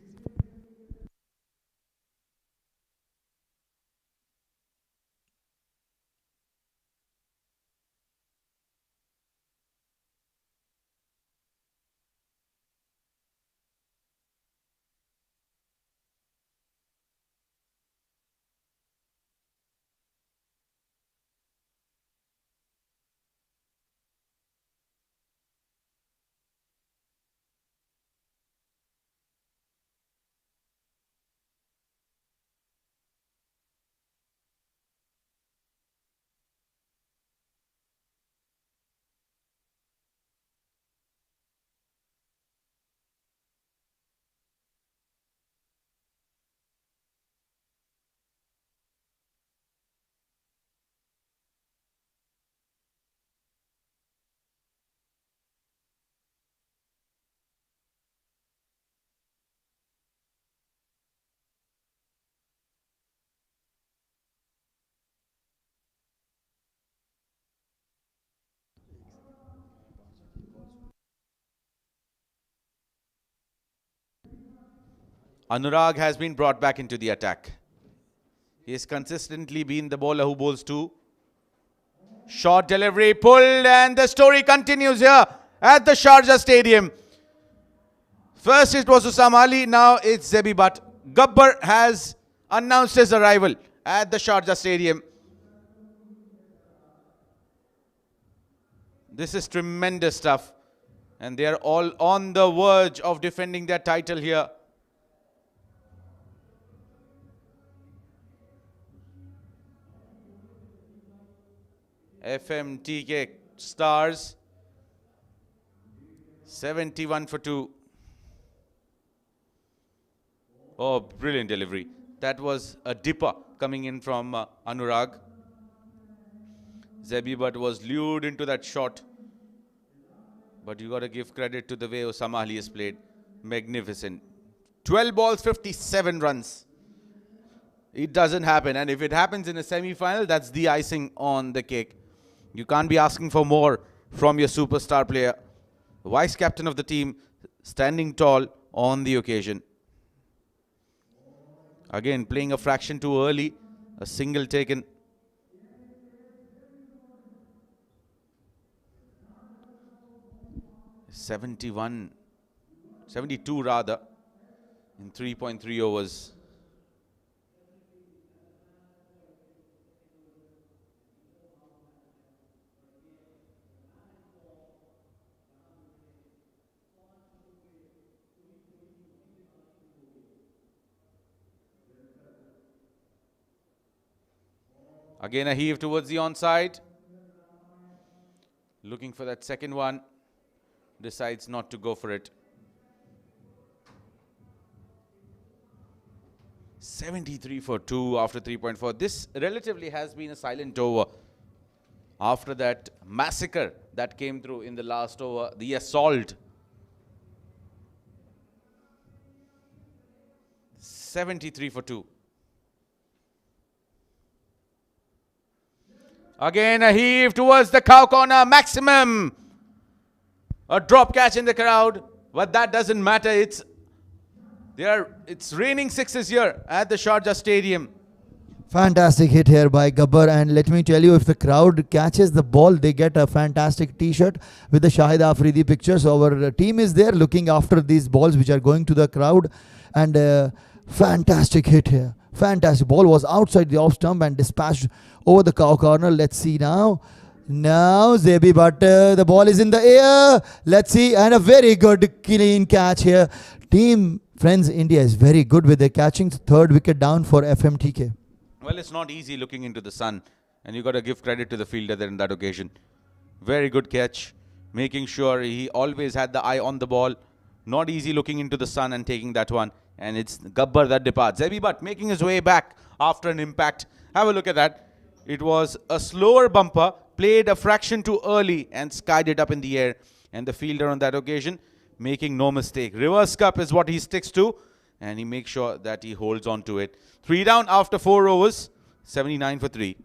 Anurag has been brought back into the attack. He has consistently been the bowler who bowls two. Short delivery pulled, and the story continues here at the Sharjah Stadium. First it was Usama, now it's Zaibi, but Gabbar has announced his arrival at the Sharjah Stadium. This is tremendous stuff, and they are all on the verge of defending their title here. FMTK Stars 71 for 2. Oh, brilliant delivery. That was a dipper coming in from Anurag. Zaibi but was lured into that shot. But you got to give credit to the way Usama has played. Magnificent. 12 balls, 57 runs. It doesn't happen. And if it happens in a semi-final, that's the icing on the cake. You can't be asking for more from your superstar player. Vice captain of the team, standing tall on the occasion. Again, playing a fraction too early. A single taken. (71) 72 rather, in 3.3 overs. Again a heave towards the onside. Looking for that second one. Decides not to go for it. 73 for 2 after 3.4. This relatively has been a silent over after that massacre that came through in the last over, the assault. 73 for 2. Again a heave towards the cow corner, maximum. A drop catch in the crowd, but that doesn't matter. It's raining sixes here at the Sharjah Stadium. Fantastic hit here by Gabbar, and let me tell you, if the crowd catches the ball, they get a fantastic t-shirt with the Shahid Afridi picture. So our team is there looking after these balls which are going to the crowd, and fantastic hit here. Fantastic. Ball was outside the off stump and dispatched over the cow corner. Let's see now. Now Zaibi, but the ball is in the air. Let's see, and a very good clean catch here. Team Friends India is very good with their catching. Third wicket down for FMTK. Well, it's not easy looking into the sun, and you got to give credit to the fielder there in that occasion. Very good catch, making sure he always had the eye on the ball. Not easy looking into the sun and taking that one. And it's Gabbar that departs. Zaibi but making his way back after an impact. Have a look at that. It was a slower bumper, played a fraction too early and skied it up in the air. And the fielder on that occasion making no mistake. Reverse cup is what he sticks to, and he makes sure that he holds on to it. 3 down after 4 overs, 79 for 3.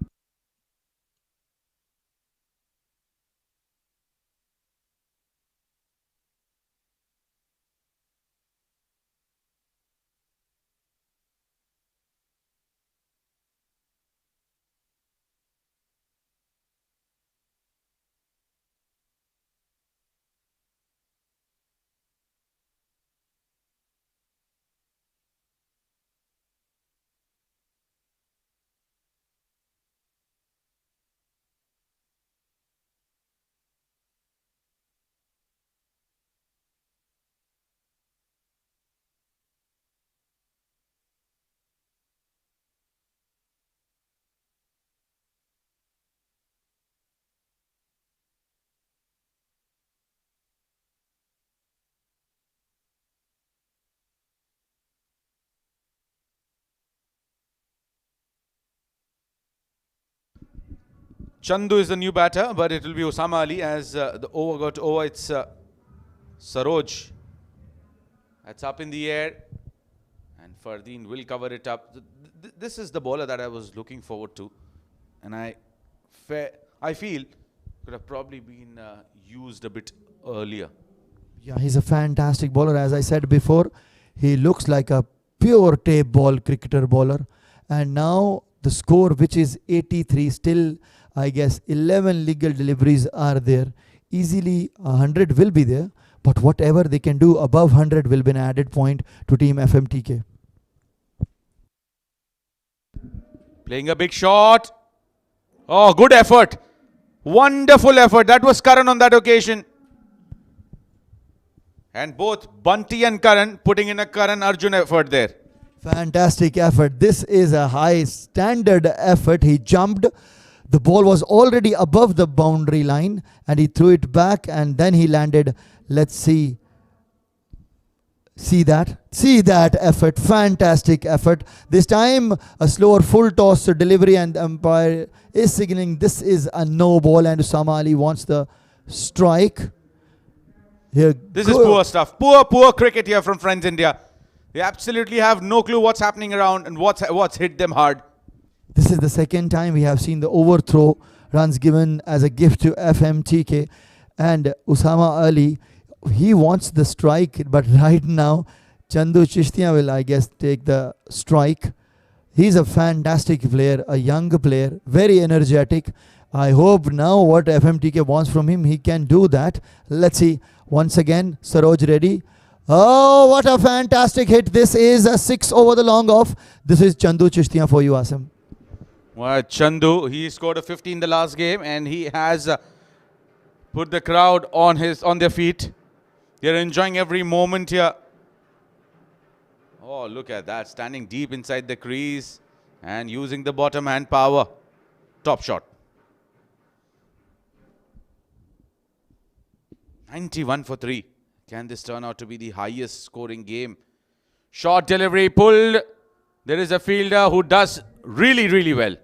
Chandu is the new batter, but it will be Usama Ali as the over got over. It's Saroj. That's up in the air. And Fardeen will cover it up. This is the bowler that I was looking forward to. And I feel could have probably been used a bit earlier. Yeah, he's a fantastic bowler. As I said before, he looks like a pure tape ball cricketer bowler. And now the score, which is 83, still I guess 11 legal deliveries are there. Easily 100 will be there, but whatever they can do above 100 will be an added point to team FMTK. Playing a big shot. Oh, good effort. Wonderful effort. That was Karan on that occasion. And both Bunty and Karan putting in a Karan Arjun effort there. Fantastic effort. This is a high standard effort. He jumped. The ball was already above the boundary line and he threw it back and then he landed. Let's see. See that effort. Fantastic effort. This time a slower full toss delivery and the umpire is signaling this is a no ball and Usama Ali wants the strike. Here, this is poor stuff. Poor cricket here from Friends India. They absolutely have no clue what's happening around and what's hit them hard. This is the second time we have seen the overthrow runs given as a gift to FMTK. And Usama Ali, he wants the strike, but right now CHANDU CHITIAN will, I guess, take the strike. He's a fantastic player, a young player, very energetic. I hope now what FMTK wants from him, he can do that. Let's see. Once again, Saroj ready. Oh, what a fantastic hit. This is a 6 over the long off. This is CHANDU CHITIAN for you, Asim. Well, Chandu, he scored a 50 in the last game and he has put the crowd on their feet. They're enjoying every moment here. Oh, look at that. Standing deep inside the crease and using the bottom hand power. Top shot. 91 for 3. Can this turn out to be the highest scoring game? Short delivery pulled. There is a fielder who does really well.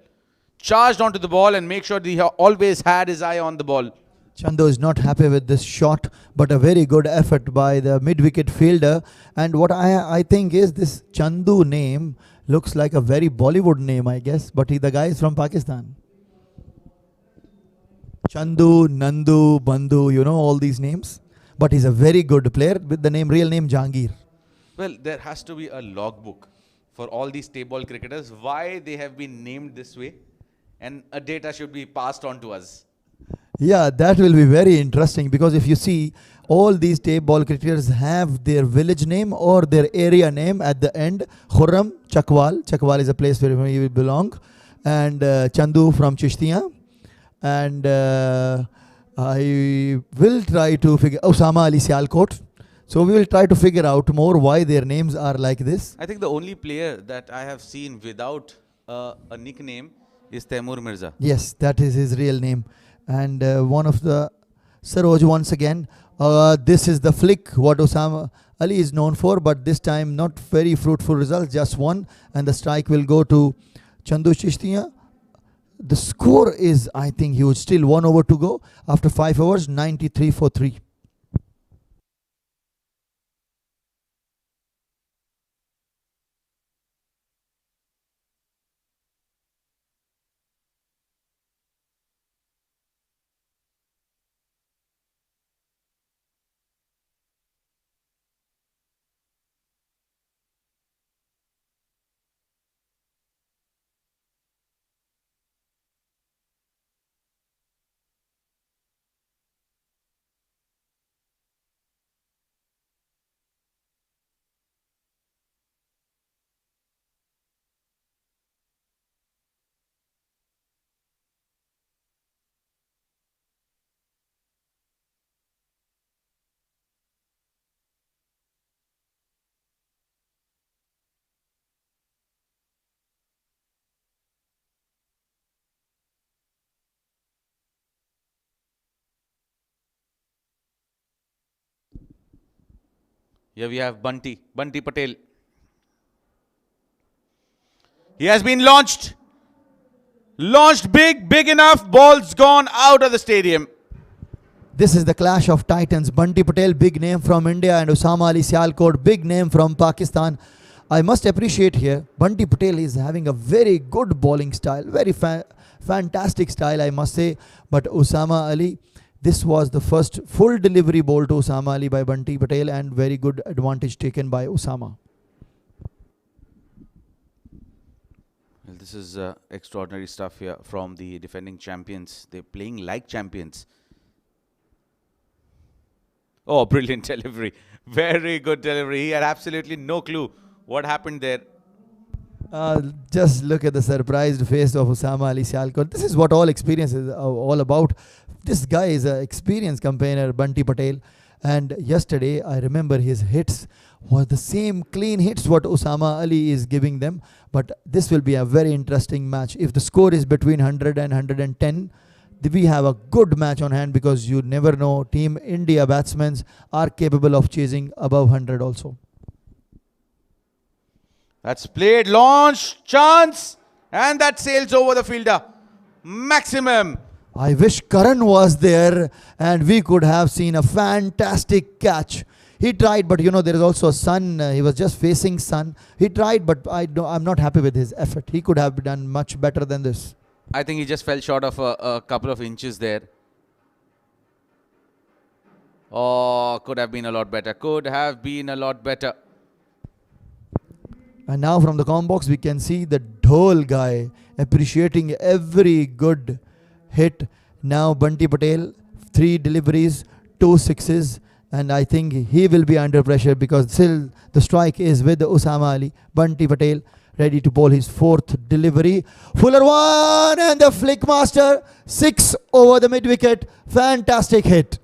Charged onto the ball and make sure that he always had his eye on the ball. CHANDU is not happy with this shot, but a very good effort by the mid-wicket fielder. And what I think is this CHANDU name looks like a very Bollywood name, I guess. But the guy is from Pakistan. CHANDU, Nandu, Bandhu, you know all these names. But he's a very good player with the real name Jahangir. Well, there has to be a logbook for all these tape ball cricketers, why they have been named this way, and a data should be passed on to us. Yeah, that will be very interesting because if you see, all these tape ball cricketers have their village name or their area name at the end. Khurram, Chakwal. Chakwal is a place where we belong. And Chandu from Chishtiyan. And I will try to figure Usama Ali Sialkot. So we will try to figure out more why their names are like this. I think the only player that I have seen without a nickname is Taimur Mirza. Yes, that is his real name. And one of the Saroj once again. This is the flick what Usama Ali is known for, but this time not very fruitful results, just one. And the strike will go to CHANDU CHITIAN. the score is, I think, huge. Still 1 over to go after 5 overs, 93 for 3. Here we have Bunty Patel. He has been launched. Launched big enough. Ball's gone out of the stadium. This is the clash of titans. Bunty Patel, big name from India, and Usama Ali Sialkot, big name from Pakistan. I must appreciate here, Bunty Patel is having a very good bowling style. Very fantastic style, I must say. But Usama Ali, this was the first full delivery ball to Usama Ali by Bunty Patel, and very good advantage taken by Usama. Well, this is extraordinary stuff here from the defending champions. They're playing like champions. Oh, brilliant delivery. Very good delivery. He had absolutely no clue what happened there. Just look at the surprised face of Usama Ali Sialkot. This is what all experience is all about. This guy is an experienced campaigner, Bunty Patel. And yesterday, I remember his hits were the same clean hits what Usama Ali is giving them. But this will be a very interesting match. If the score is between 100 and 110, we have a good match on hand, because you never know, Team India batsmen are capable of chasing above 100 also. That's played, launch, chance, and that sails over the fielder. Maximum. I wish Karan was there and we could have seen a fantastic catch. He tried, but you know, there is also a sun. He was just facing sun. He tried, but I'm not happy with his effort. He could have done much better than this. I think he just fell short of a couple of inches there. Oh, could have been a lot better. Could have been a lot better. And now from the comm box, we can see the Dhol guy appreciating every good hit. Now Bunty Patel, 3 deliveries, 2 sixes. And I think he will be under pressure, because still the strike is with Usama Ali. Bunty Patel ready to bowl his 4th delivery. Fuller one, and the flick master, 6 over the mid wicket. Fantastic hit.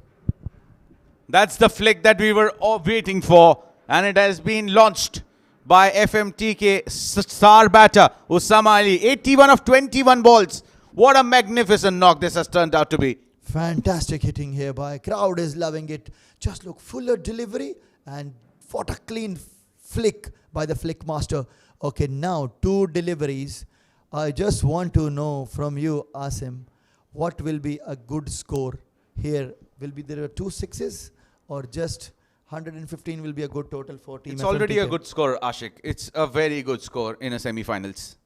That's the flick that we were all waiting for, and it has been launched by FMTK star batter Usama Ali. 81 of 21 balls. What a magnificent knock this has turned out to be. Fantastic hitting here by crowd is loving it. Just look, Fuller delivery, and what a clean flick by the flick master. Okay, now 2 deliveries. I just want to know from you, Asim, what will be a good score here? Will be there 2 sixes, or just 115 will be a good total for Team It's FMTK? already a good score, Ashik. It's a very good score in a semi-finals.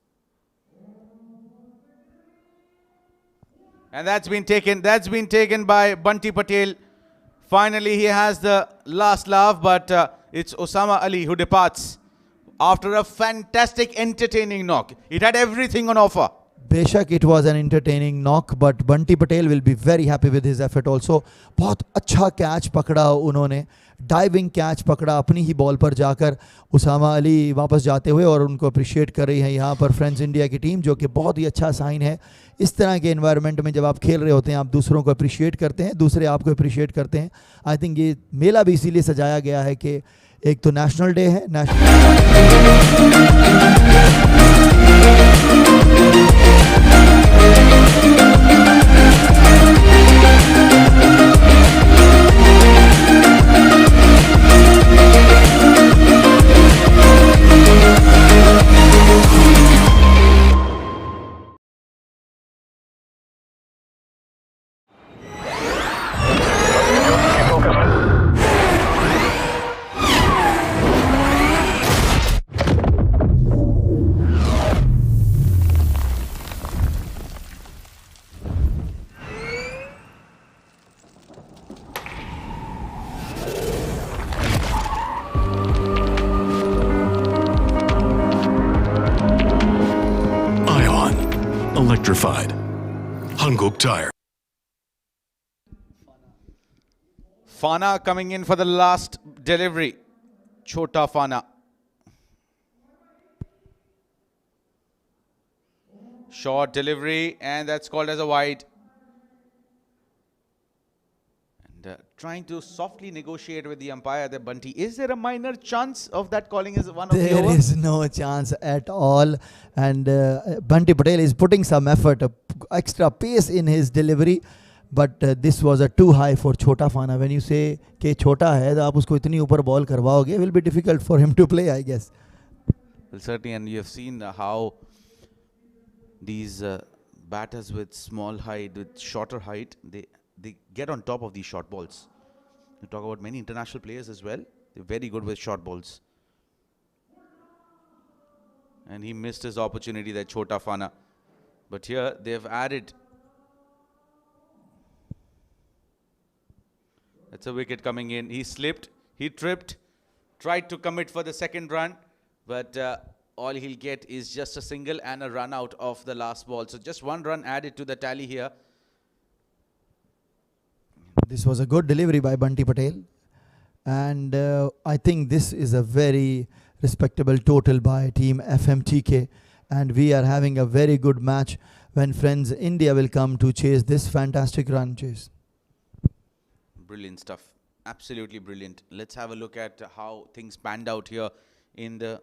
And that's been taken by Bunty Patel. Finally, he has the last laugh, but it's Usama Ali who departs after a fantastic, entertaining knock. It had everything on offer. बेशक it was an entertaining knock, but Bunty Patel will be very happy with his effort also. बहुत अच्छा catch पकड़ा उन्होंने, diving catch पकड़ा अपनी ही ball पर जाकर. उसामा अली वापस जाते हुए और उनको अप्रिशिएट कर रही है यहाँ पर फ्रेंड्स इंडिया की टीम, जो कि बहुत ही अच्छा साइन है. इस तरह के एनवायरनमेंट में जब आप खेल रहे होते हैं, आप दूसरों को अप्रिशिएट करते हैं, दूसरे आपको अप्रिशिएट करते हैं. आई थिंक ये मेला भी इसीलिए सजाया गया है कि एक तो नेशनल डे है, electrified. Hanguk Tire. Fana coming in for the last delivery. Chota Fana. Short delivery, and that's called as a wide. And trying to softly negotiate with the umpire, the Bunty. Is there a minor chance of that calling as one of the There over? is no chance at all. And Bunty Patel is putting some effort, extra pace in his delivery. But this was a too high for Chota Fana. When you say कि छोटा है तो आप उसको इतनी ऊपर ball करवाओगे, it will be difficult for him to play, I guess. Well, certainly, and you have seen how these batters with small height, with shorter height, they get on top of these short balls. You talk about many international players as well. They're very good with short balls. And he missed his opportunity there, Chota Fana. But here they've added. That's a wicket coming in. He slipped, he tripped, tried to commit for the second run, but all he'll get is just a single and a run out of the last ball. So just one run added to the tally here. This was a good delivery by Bunty Patel. And I think this is a very respectable total by team FMTK. And we are having a very good match when friends India will come to chase this fantastic run chase. Brilliant stuff. Absolutely brilliant. Let's have a look at how things panned out here in the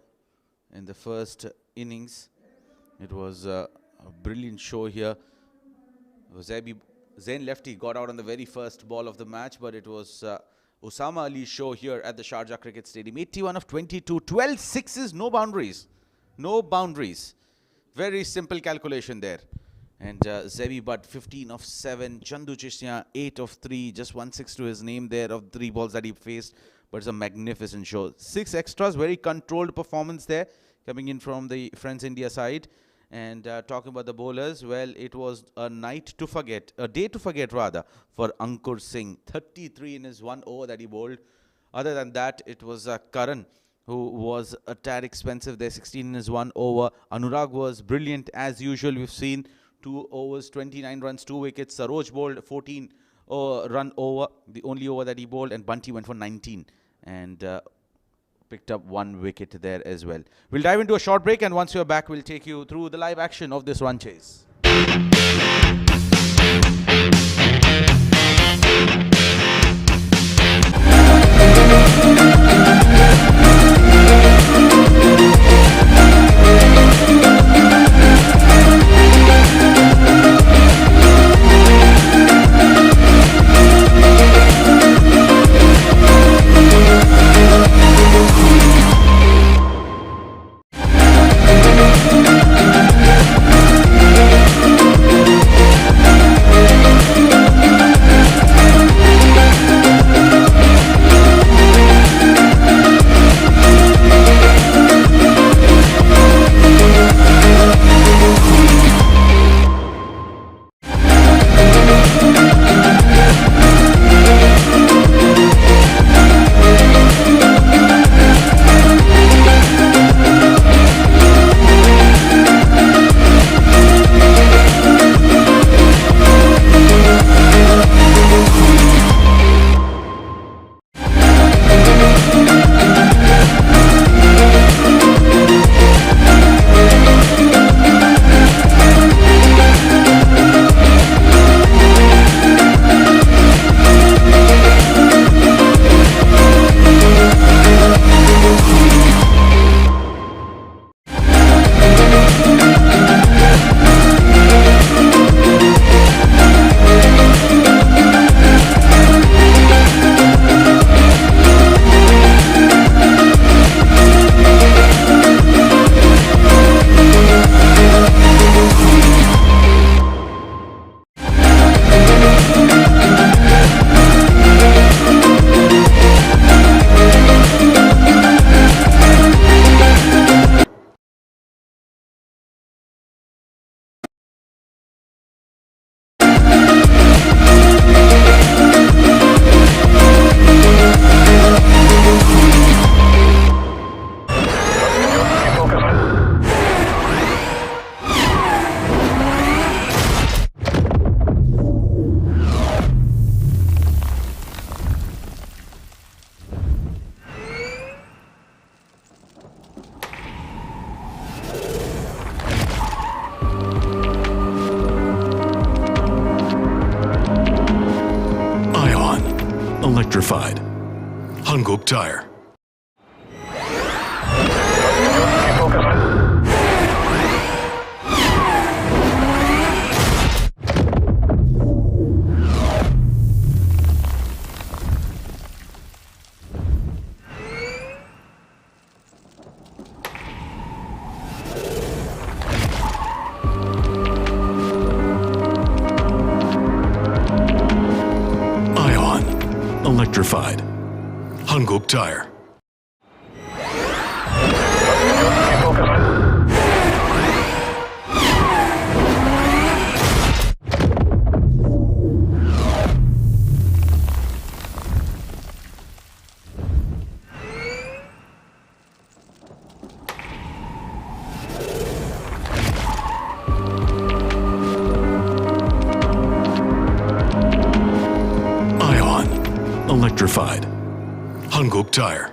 first innings. It was a brilliant show here. Zaibi, Zain Lefty got out on the very first ball of the match, but it was Usama Ali's show here at the Sharjah Cricket Stadium. 81 of 22, 12 sixes, no boundaries. No boundaries. Very simple calculation there. And Zaibi but 15 of 7. CHANDU CHITIAN 8 of 3. Just 1 6 to his name there of 3 balls that he faced. But it's a magnificent show. 6 extras, very controlled performance there coming in from the Friends India side. And talking about the bowlers, well, it was a night to forget, a day to forget rather, for Ankur Singh. 33 in his 1 over that he bowled. Other than that, it was Karan who was a tad expensive there. 16 in his 1 over. Anurag was brilliant as usual. We've seen 2 overs, 29 runs, 2 wickets. Saroj bowled 14 run over, the only over that he bowled, and Bunty went for 19 and picked up 1 wicket there as well. We'll dive into a short break, and once we're back, we'll take you through the live action of this run chase. electrified. Hanguk tire. Electrified. Hanguk tire. Electrified. Hanguk tire.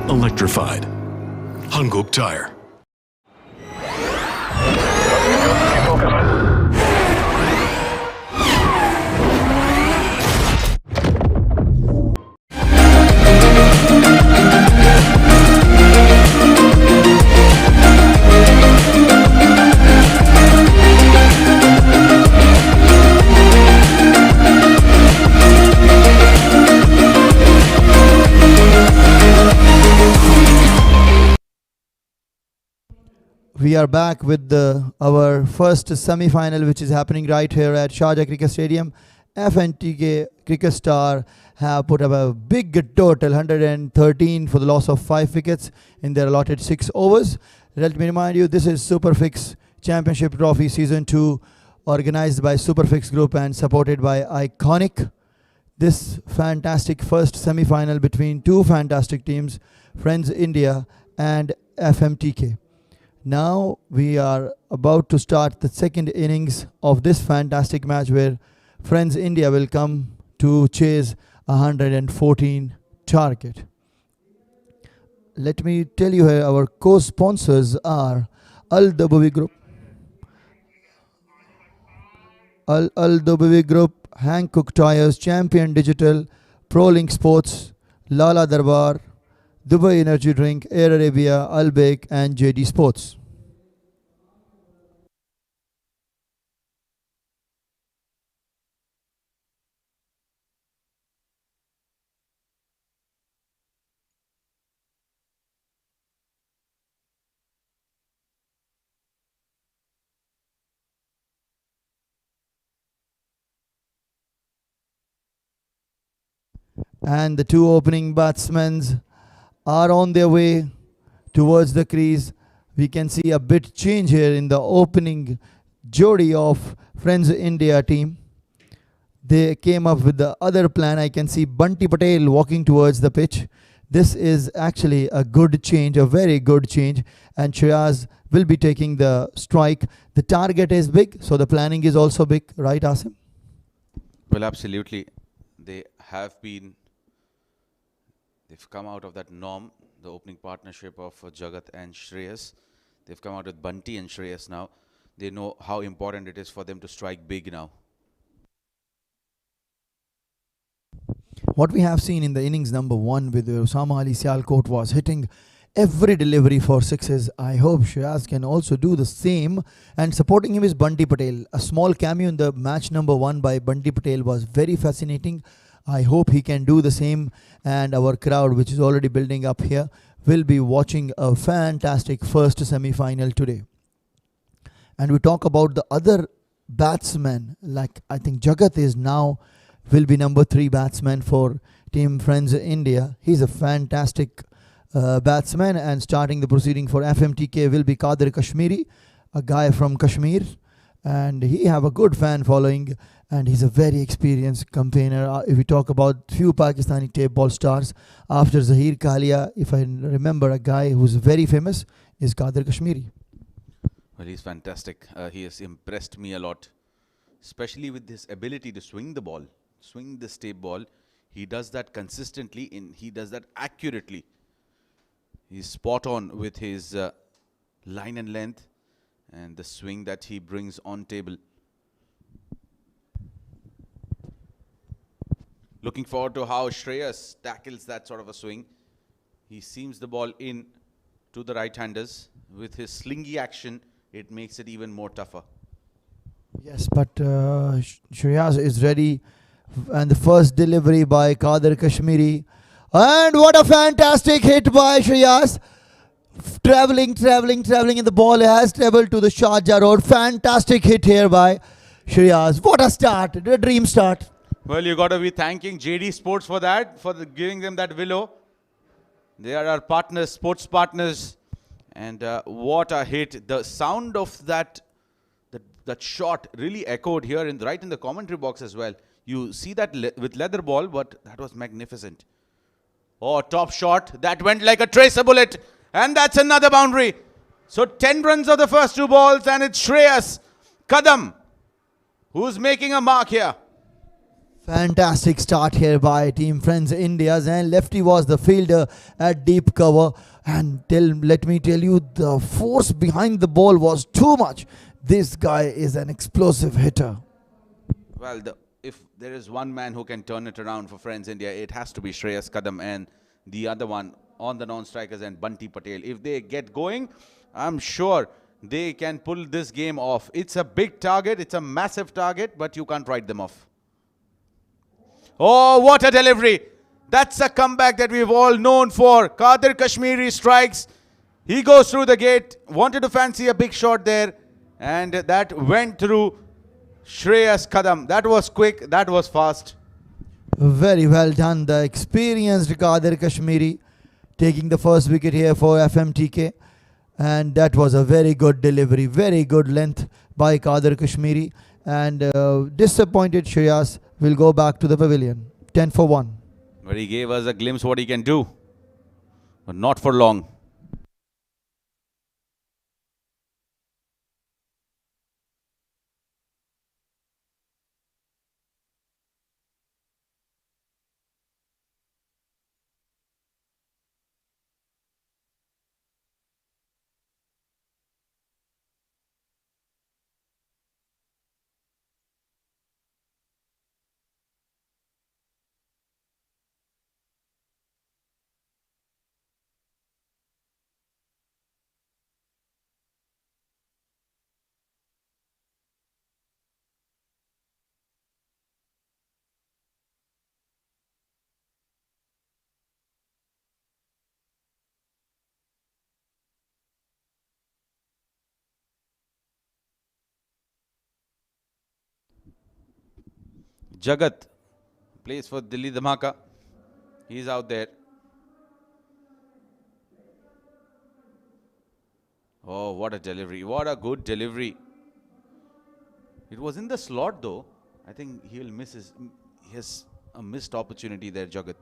Electrified. Hanguk tire. We are back with our first semi-final, which is happening right here at Sharjah Cricket Stadium. FMTK cricket star have put up a big total, 113 for the loss of 5 wickets in their allotted 6 overs. Let me remind you, this is SuperFix Championship Trophy Season 2, organized by SuperFix Group and supported by Iconic. This fantastic first semi-final between two fantastic teams, Friends India and FMTK. Now we are about to start the second innings of this fantastic match where Friends India will come to chase 114 target. Let me tell you here, our co-sponsors are Al-Dabawi Group, Al-Dabawi Group, Hankook Tires, Champion Digital, ProLink Sports, Lala Darbar, Dubai Energy Drink, Air Arabia, Albake and JD Sports. And the two opening batsmen are on their way towards the crease. We can see a bit change here in the opening jodi of Friends India team. They came up with the other plan. I can see Bunty Patel walking towards the pitch. This is actually a good change, a very good change. And Shiraz will be taking the strike. The target is big, so the planning is also big. Right, Asim? Well, absolutely. They've come out of that norm, the opening partnership of Jagat and Shreyas. They've come out with Bunty and Shreyas now. They know how important it is for them to strike big now. What we have seen in the innings number 1 with Usama Ali Sialkot was hitting every delivery for sixes. I hope Shiraz can also do the same. And supporting him is Bunty Patel. A small cameo in the match number 1 by Bunty Patel was very fascinating. I hope he can do the same, and our crowd, which is already building up here, will be watching a fantastic first semi-final today. And we talk about the other batsmen, like I think Jagat is now will be number 3 batsman for Team Friends India. He's a fantastic batsman, and starting the proceeding for FMTK will be Qadir Kashmiri, a guy from Kashmir. and he have a good fan following, and he's a very experienced campaigner. If we talk about few Pakistani tape ball stars, after Zahir Kalia, if I remember a guy who's very famous, is Qadir Kashmiri. Well, he's fantastic. He has impressed me a lot, especially with his ability to swing the ball, swing this tape ball. He does that consistently, he does that accurately. He's spot on with his line and length and the swing that he brings on table. Looking forward to how Shreyas tackles that sort of a swing. He seams the ball in to the right-handers. With his slingy action, it makes it even more tougher. Yes, but Shreyas is ready. And the first delivery by Qadir Kashmiri. And what a fantastic hit by Shreyas. Traveling, and the ball has traveled to the Sharjah road. Fantastic hit here by Shreyas. What a start, a dream start. Well, you got to be thanking JD Sports for that, for giving them that willow. They are our partners, sports partners. And what a hit. The sound of that shot really echoed here right in the commentary box as well. You see that with leather ball, but that was magnificent. Oh, top shot. That went like a tracer bullet. And that's another boundary. So 10 runs of the first 2 balls, and it's Shreyas Kadam who's making a mark here. Fantastic start here by Team Friends India's, and Lefty was the fielder at deep cover. And let me tell you, the force behind the ball was too much. This guy is an explosive hitter. Well, if there is one man who can turn it around for Friends India, it has to be Shreyas Kadam, and the other one on the non-strikers and Bunty Patel. If they get going, I'm sure they can pull this game off. It's a big target, it's a massive target, but you can't write them off. Oh, what a delivery. That's a comeback that we've all known for. Qadir Kashmiri strikes. He goes through the gate, wanted to fancy a big shot there, and that went through Shreyas Kadam. That was quick, that was fast. Very well done. The experienced Qadir Kashmiri taking the first wicket here for FMTK. And that was a very good delivery, very good length by Qadir Kashmiri. And disappointed Shreyas will go back to the pavilion. 10 for 1. But he gave us a glimpse what he can do. But not for long. Jagat plays for Delhi Dhamaka. He's out there. Oh, what a delivery. What a good delivery. It was in the slot though. I think he has a missed opportunity there, Jagat.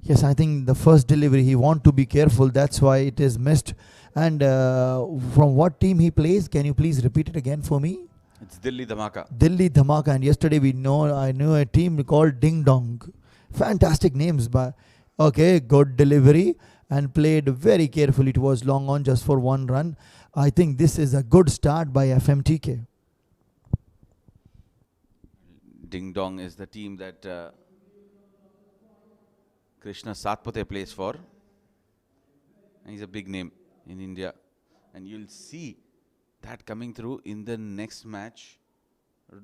Yes, I think the first delivery, he want to be careful. That's why it is missed. And from what team he plays, can you please repeat it again for me? It's Delhi Dhamaka. Delhi Dhamaka. And yesterday I knew a team called Ding Dong. Fantastic names. But okay, good delivery and played very carefully. It was long on just for 1 run. I think this is a good start by FMTK. Ding Dong is the team that Krishna Satpathe plays for. And he's a big name in India. And you'll see that coming through in the next match.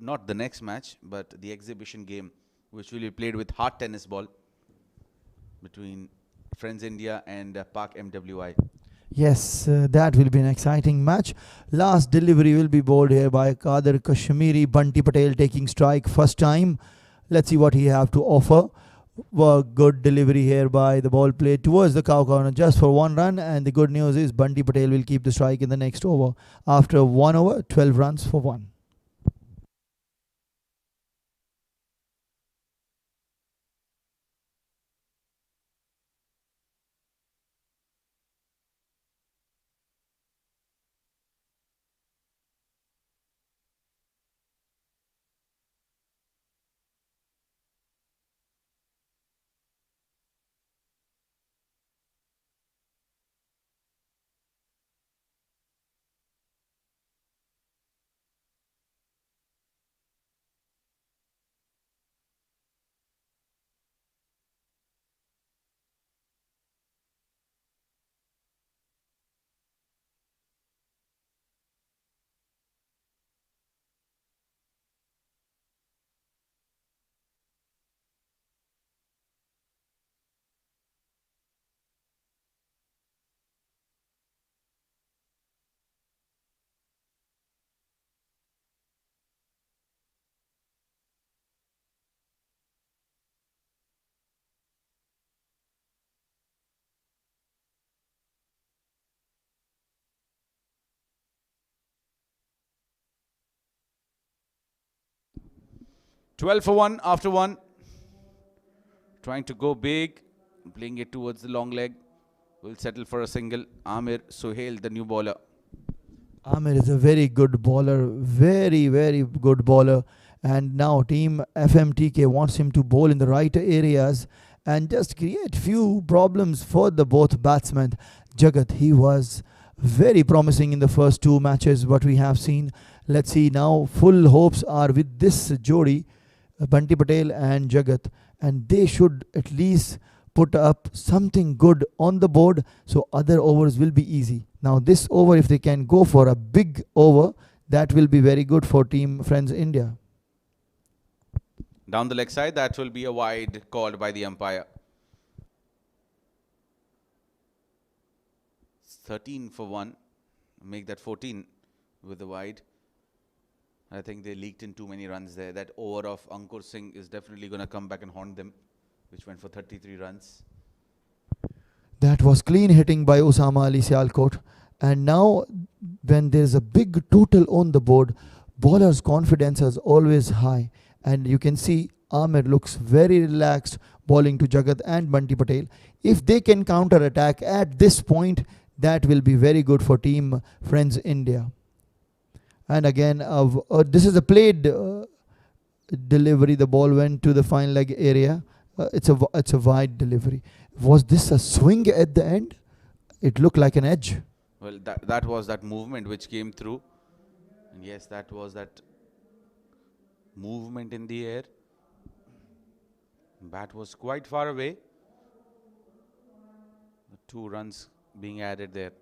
Not the next match, but the exhibition game, which will be played with hard tennis ball between Friends India and Pak MWI. Yes, that will be an exciting match. Last delivery will be bowled here by Qadir Kashmiri. Bunty Patel taking strike first time. Let's see what he have to offer. Good delivery here by the ball played towards the cow corner just for 1 run. And the good news is Bunty Patel will keep the strike in the next over. After 1 over, 12 runs for 1. 12 for 1 after 1. Trying to go big. Playing it towards the long leg. Will settle for a single. Amir Suhail, the new bowler. Amir is a very good bowler. Very, very good bowler. And now team FMTK wants him to bowl in the right areas and just create few problems for the both batsmen. Jagat, he was very promising in the first two matches what we have seen. Let's see now, full hopes are with this Jodi, Bunty Patel and Jagat, and they should at least put up something good on the board so other overs will be easy. Now this over, if they can go for a big over, that will be very good for team Friends India. Down the leg side, that will be a wide called by the umpire. 13 for 1. Make that 14 with the wide. I think they leaked in too many runs there. That over of Ankur Singh is definitely going to come back and haunt them, which went for 33 runs. That was clean hitting by Usama Ali Sialkot. And now when there's a big total on the board, bowler's confidence is always high. And you can see Amir looks very relaxed bowling to Jagat and Bunty Patel. If they can counter attack at this point, that will be very good for team Friends India. And again, this is a played delivery. The ball went to the fine leg area. It's a wide delivery. Was this a swing at the end? It looked like an edge. Well, that was that movement which came through. And yes, that was that movement in the air. Bat was quite far away. 2 runs being added there.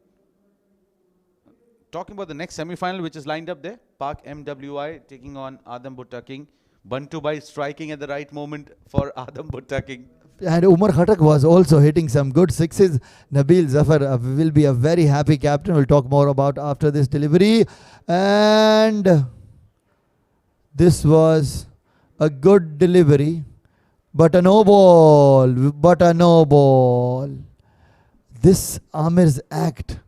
Talking about the next semi-final which is lined up there. Pak MWI taking on Adam Bhutta King. Bantu Bhai striking at the right moment for Adam Bhutta King. And Umar Khatak was also hitting some good sixes. Nabil Zafar will be a very happy captain. We'll talk more about after this delivery. And this was a good delivery. But a no ball. But a no ball. This Amir's act.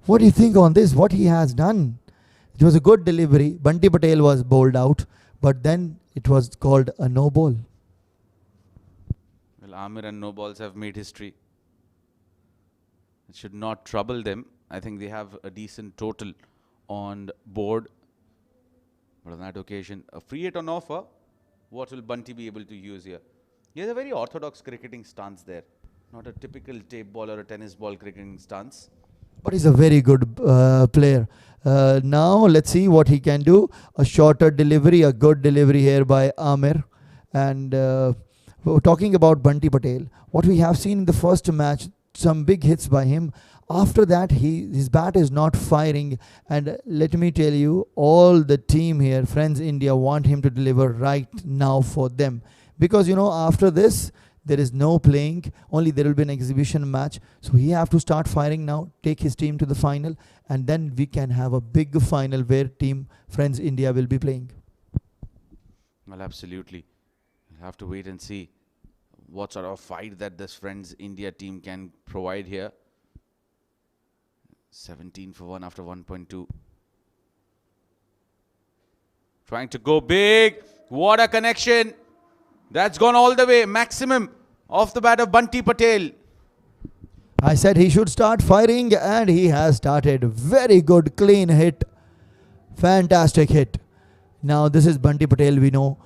What do you think on this? What he has done? It was a good delivery. Bunty Patel was bowled out. But then it was called a no ball. Well, Amir and no balls have made history. It should not trouble them. I think they have a decent total on board. But on that occasion, a free hit on offer. What will Bunty be able to use here? He has a very orthodox cricketing stance there. Not a typical tape ball or a tennis ball cricketing stance. But he's a very good player. Now let's see what he can do. A shorter delivery, a good delivery here by Amir. And talking about Bunty Patel, what we have seen in the first match, some big hits by him. After that, his bat is not firing. And let me tell you, all the team here, Friends India, want him to deliver right now for them. Because, you know, after this, there is no playing. Only there will be an exhibition match. So he have to start firing now, take his team to the final. And then we can have a big final where team Friends India will be playing. Well, absolutely. We'll have to wait and see what sort of fight that this Friends India team can provide here. 17 for 1 after 1.2. Trying to go big. What a connection. That's gone all the way. Maximum off the bat of Bunty Patel. I said he should start firing and he has started. Very good, clean hit. Fantastic hit. Now this is Bunty Patel, we know.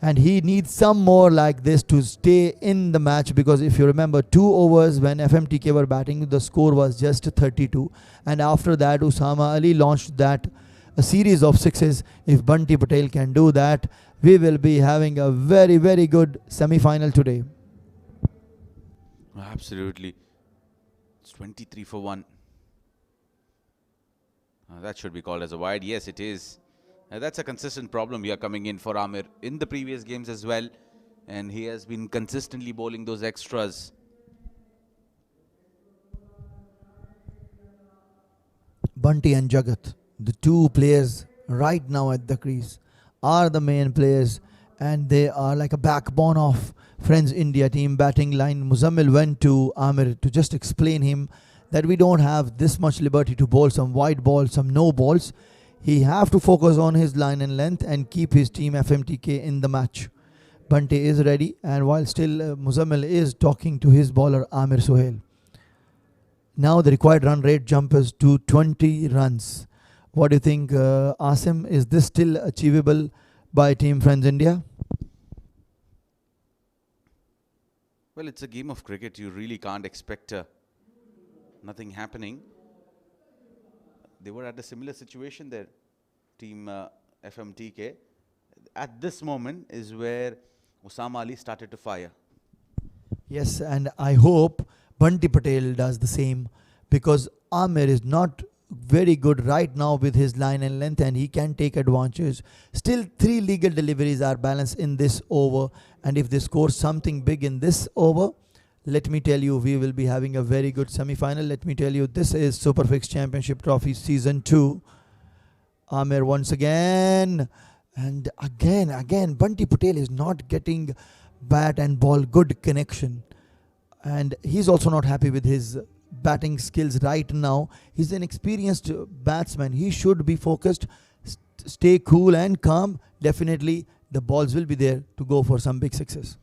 And he needs some more like this to stay in the match, because if you remember 2 overs when FMTK were batting, the score was just 32. And after that, Usama Ali launched that a series of sixes. If Bunty Patel can do that, we will be having a very, very good semi-final today. Absolutely. It's 23 for 1. That should be called as a wide. Yes, it is. That's a consistent problem here coming in for Amir in the previous games as well. And he has been consistently bowling those extras. Bunty and Jagat, the 2 players right now at the crease, are the main players. And they are like a backbone of Friends India team batting line. Muzammil went to Amir to just explain him that we don't have this much liberty to bowl some wide balls, some no balls. He have to focus on his line and length and keep his team FMTK in the match. Bunty is ready, and while still Muzammil is talking to his bowler Amir Sohail. Now the required run rate jumps to 20 runs. What do you think, Asim? Is this still achievable by Team Friends India? Well, it's a game of cricket. You really can't expect nothing happening. They were at a similar situation there, Team FMTK. At this moment is where Usama Ali started to fire. Yes, and I hope Bunty Patel does the same, because Amir is not very good right now with his line and length, and he can take advantage. Still 3 legal deliveries are balanced in this over, and if they score something big in this over, let me tell you, we will be having a very good semi-final. Let me tell you, this is SuperFix Championship Trophy Season 2. Amir once again, and again, Bunty Patel is not getting bat and ball good connection. And he's also not happy with his batting skills right now. He's an experienced batsman. He should be focused, stay cool and calm. Definitely the balls will be there to go for some big success.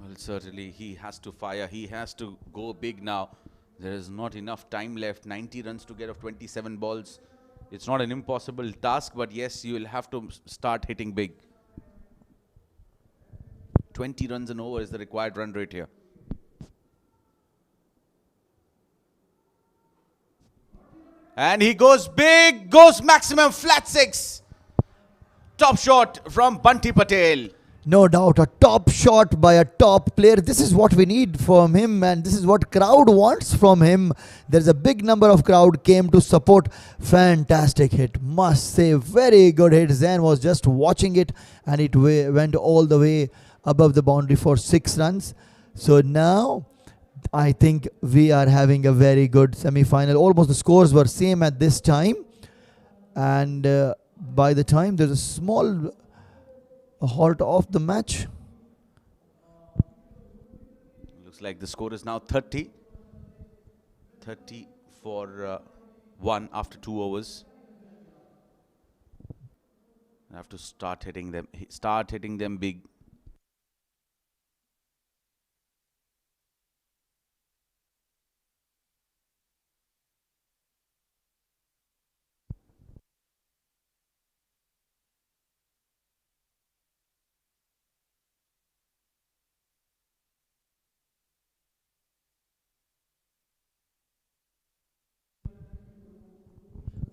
Well, certainly he has to fire. He has to go big now. There is not enough time left. 90 runs to get off 27 balls. It's not an impossible task, but yes, you will have to start hitting big. 20 runs and over is the required run rate here. And he goes big, goes maximum, flat 6. Top shot from Bunty Patel. No doubt, a top shot by a top player. This is what we need from him, and this is what crowd wants from him. There's a big number of crowd came to support. Fantastic hit, must say, very good hit. Zain was just watching it, and it went all the way above the boundary for 6 runs. So now I think we are having a very good semi-final. Almost the scores were same at this time, and by the time there's a small halt of the match. Looks like the score is now 30. 30 for 1 after 2 overs. I have to start hitting them big.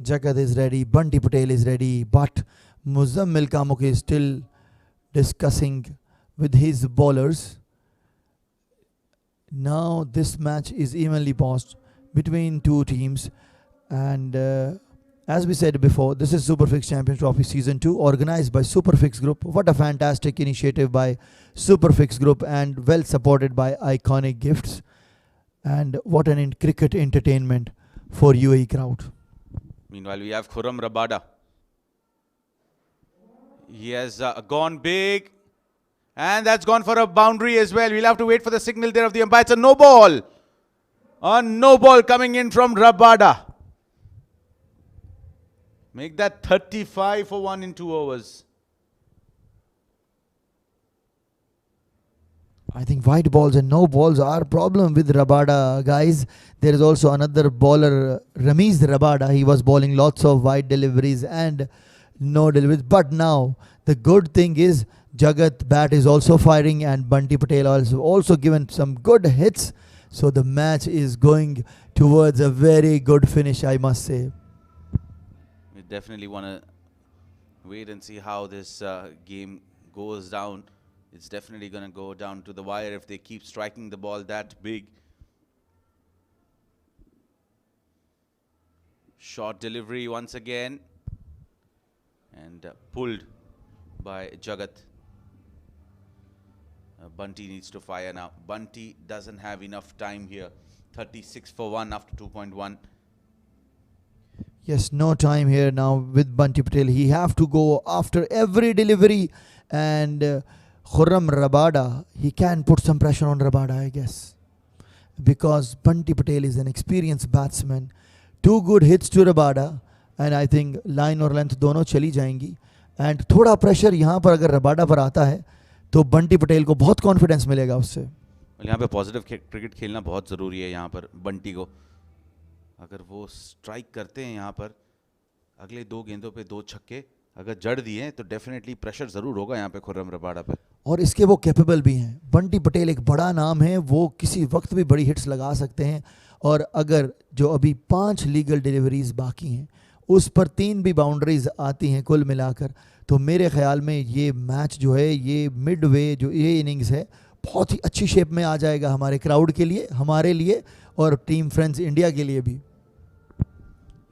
Jagat is ready, Bunty Patel is ready, but Muzammil Kamonki is still discussing with his bowlers. Now this match is evenly paused between 2 teams, and as we said before, this is SuperFix Champions Trophy Season 2 organized by SuperFix Group. What a fantastic initiative by SuperFix Group, and well supported by Iconic Gifts, and what an cricket entertainment for UAE crowd. Meanwhile, we have Khurram Rabada. He has gone big, and that's gone for a boundary as well. We'll have to wait for the signal there of the umpire. It's a no ball. A no ball coming in from Rabada. Make that 35 for 1 in 2 overs. I think white balls and no balls are a problem with Rabada, guys. There is also another bowler, Ramiz Rabada. He was bowling lots of wide deliveries and no deliveries. But now the good thing is Jagat bat is also firing, and Bunty Patel also given some good hits. So the match is going towards a very good finish, I must say. We definitely want to wait and see how this game goes down. It's definitely going to go down to the wire if they keep striking the ball that big. Short delivery once again. And pulled by Jagat. Bunty needs to fire now. Bunty doesn't have enough time here. 36 for 1 after 2.1. Yes, no time here now with Bunty Patel. He have to go after every delivery, and Khurram Rabada, he can put some pressure on Rabada, I guess, because Bunty Patel is an experienced batsman. 2 good hits to Rabada, and I think line और length दोनों चली जाएंगी, and थोड़ा pressure यहाँ पर अगर Rabada पर आता है तो बंटी पटेल को बहुत कॉन्फिडेंस मिलेगा उससे। और यहाँ पे पॉजिटिव क्रिकेट खेलना बहुत ज़रूरी है यहाँ पर बंटी को। अगर वो स्ट्राइक करते हैं यहाँ पर अगले 2 गेंदों पे 2 छक्के अगर जड़ दिए तो डेफिनेटली प्रेशर ज़रूर होगा यहाँ पे खुर्रम रबाड़ा पे। और इसके वो कैपेबल भी हैं। बंटी पटेल एक बड़ा नाम है, वो किसी वक्त भी बड़ी हिट्स लगा सकते हैं। और अगर जो अभी 5 लीगल डिलीवरीज बाकी हैं उस पर 3 भी बाउंड्रीज आती हैं कुल मिलाकर, तो मेरे ख्याल में ये मैच जो है, ये मिड वे जो ये इनिंग्स है, बहुत ही अच्छी शेप में आ जाएगा हमारे क्राउड के लिए, हमारे लिए और टीम फ्रेंड्स इंडिया के लिए भी।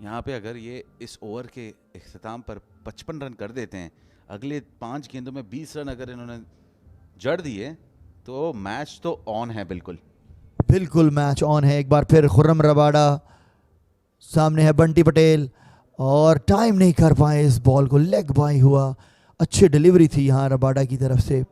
यहाँ पे अगर ये इस ओवर के इख्तिताम पर 55 रन कर देते हैं, अगले 5 गेंदों में 20 रन अगर इन्होंने जड़ दिए तो मैच तो ऑन है। बिल्कुल बिल्कुल मैच ऑन है। एक बार फिर खुर्रम रबाड़ा, सामने है बंटी पटेल और टाइम नहीं कर पाए इस बॉल को, लेग बाई हुआ। अच्छी डिलीवरी थी यहाँ रबाड़ा की तरफ से।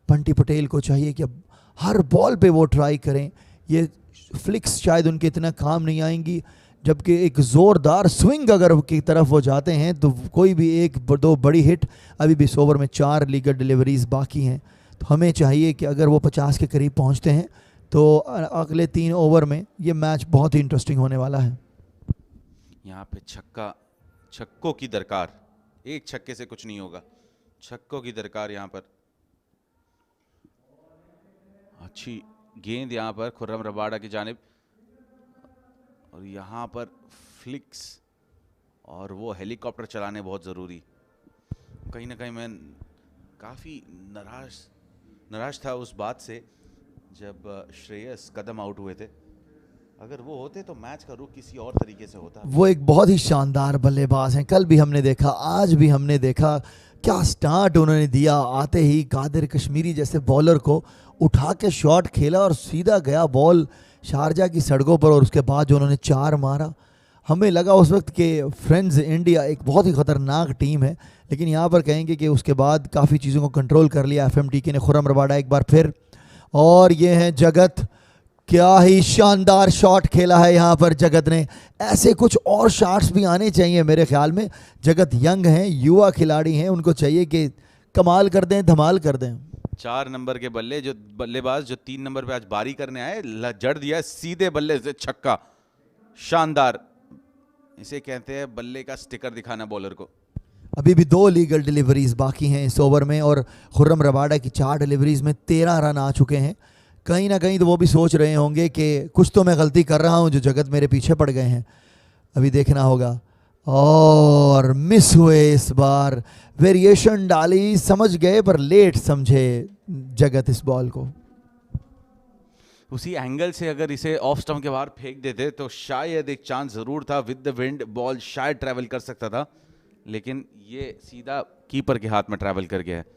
बंटी पटेल को चाहिए कि अब हर बॉल पे वो ट्राई करें। ये फ्लिक्स शायद उनके इतना काम नहीं आएंगी, जबकि एक ज़ोरदार स्विंग अगर की तरफ वो जाते हैं तो कोई भी 1-2 बड़ी हिट। अभी भी इस ओवर में 4 लीगल डिलीवरीज बाकी हैं, तो हमें चाहिए कि अगर वो 50 के करीब पहुंचते हैं तो अगले 3 ओवर में ये मैच बहुत ही इंटरेस्टिंग होने वाला है। यहाँ पे छक्कों की दरकार, एक छक्के से कुछ नहीं होगा, छक्कों की दरकार यहाँ पर। अच्छी गेंद यहाँ पर खुर्रम रबाड़ा की जानिब, और यहाँ पर फ्लिक्स और वो हेलीकॉप्टर चलाने बहुत ज़रूरी। कहीं ना कहीं मैं काफ़ी नाराज था उस बात से जब श्रेयस कदम आउट हुए थे। अगर वो होते तो मैच का रुख किसी और तरीके से होता। वो एक बहुत ही शानदार बल्लेबाज हैं, कल भी हमने देखा, आज भी हमने देखा क्या स्टार्ट उन्होंने दिया। आते ही कादिर कश्मीरी जैसे बॉलर को उठा के शॉट खेला और सीधा गया बॉल शारजाह की सड़कों पर, और उसके बाद जो उन्होंने 4 मारा, हमें लगा उस वक्त कि फ्रेंड्स इंडिया एक बहुत ही ख़तरनाक टीम है। लेकिन यहाँ पर कहेंगे कि उसके बाद काफ़ी चीज़ों को कंट्रोल कर लिया FMTK ने। खुर्रम रबाड़ा एक बार फिर, और ये है जगत, क्या ही शानदार शॉट खेला है यहाँ पर जगत ने। ऐसे कुछ और शॉट्स भी आने चाहिए मेरे ख्याल में। जगत यंग हैं, युवा खिलाड़ी हैं, उनको चाहिए कि कमाल कर दें, धमाल कर दें। 4 नंबर के बल्लेबाज जो 3 नंबर पे आज बारी करने आए, जड़ दिया सीधे बल्ले से छक्का, शानदार। इसे कहते हैं बल्ले का स्टिकर दिखाना बॉलर को। अभी भी 2 लीगल डिलीवरीज बाकी हैं इस ओवर में, और खुर्रम रबाड़ा की 4 डिलीवरीज में 13 रन आ चुके हैं। कहीं ना कहीं तो वो भी सोच रहे होंगे कि कुछ तो मैं गलती कर रहा हूं जो जगत मेरे पीछे पड़ गए हैं। अभी देखना होगा। और मिस हुए इस बार, वेरिएशन डाली, समझ गए पर लेट समझे जगत इस बॉल को। उसी एंगल से अगर इसे ऑफ स्टंप के बाहर फेंक देते तो शायद एक चांस ज़रूर था। विद द विंड बॉल शायद ट्रैवल कर सकता था, लेकिन ये सीधा कीपर के हाथ में ट्रैवल कर गया है।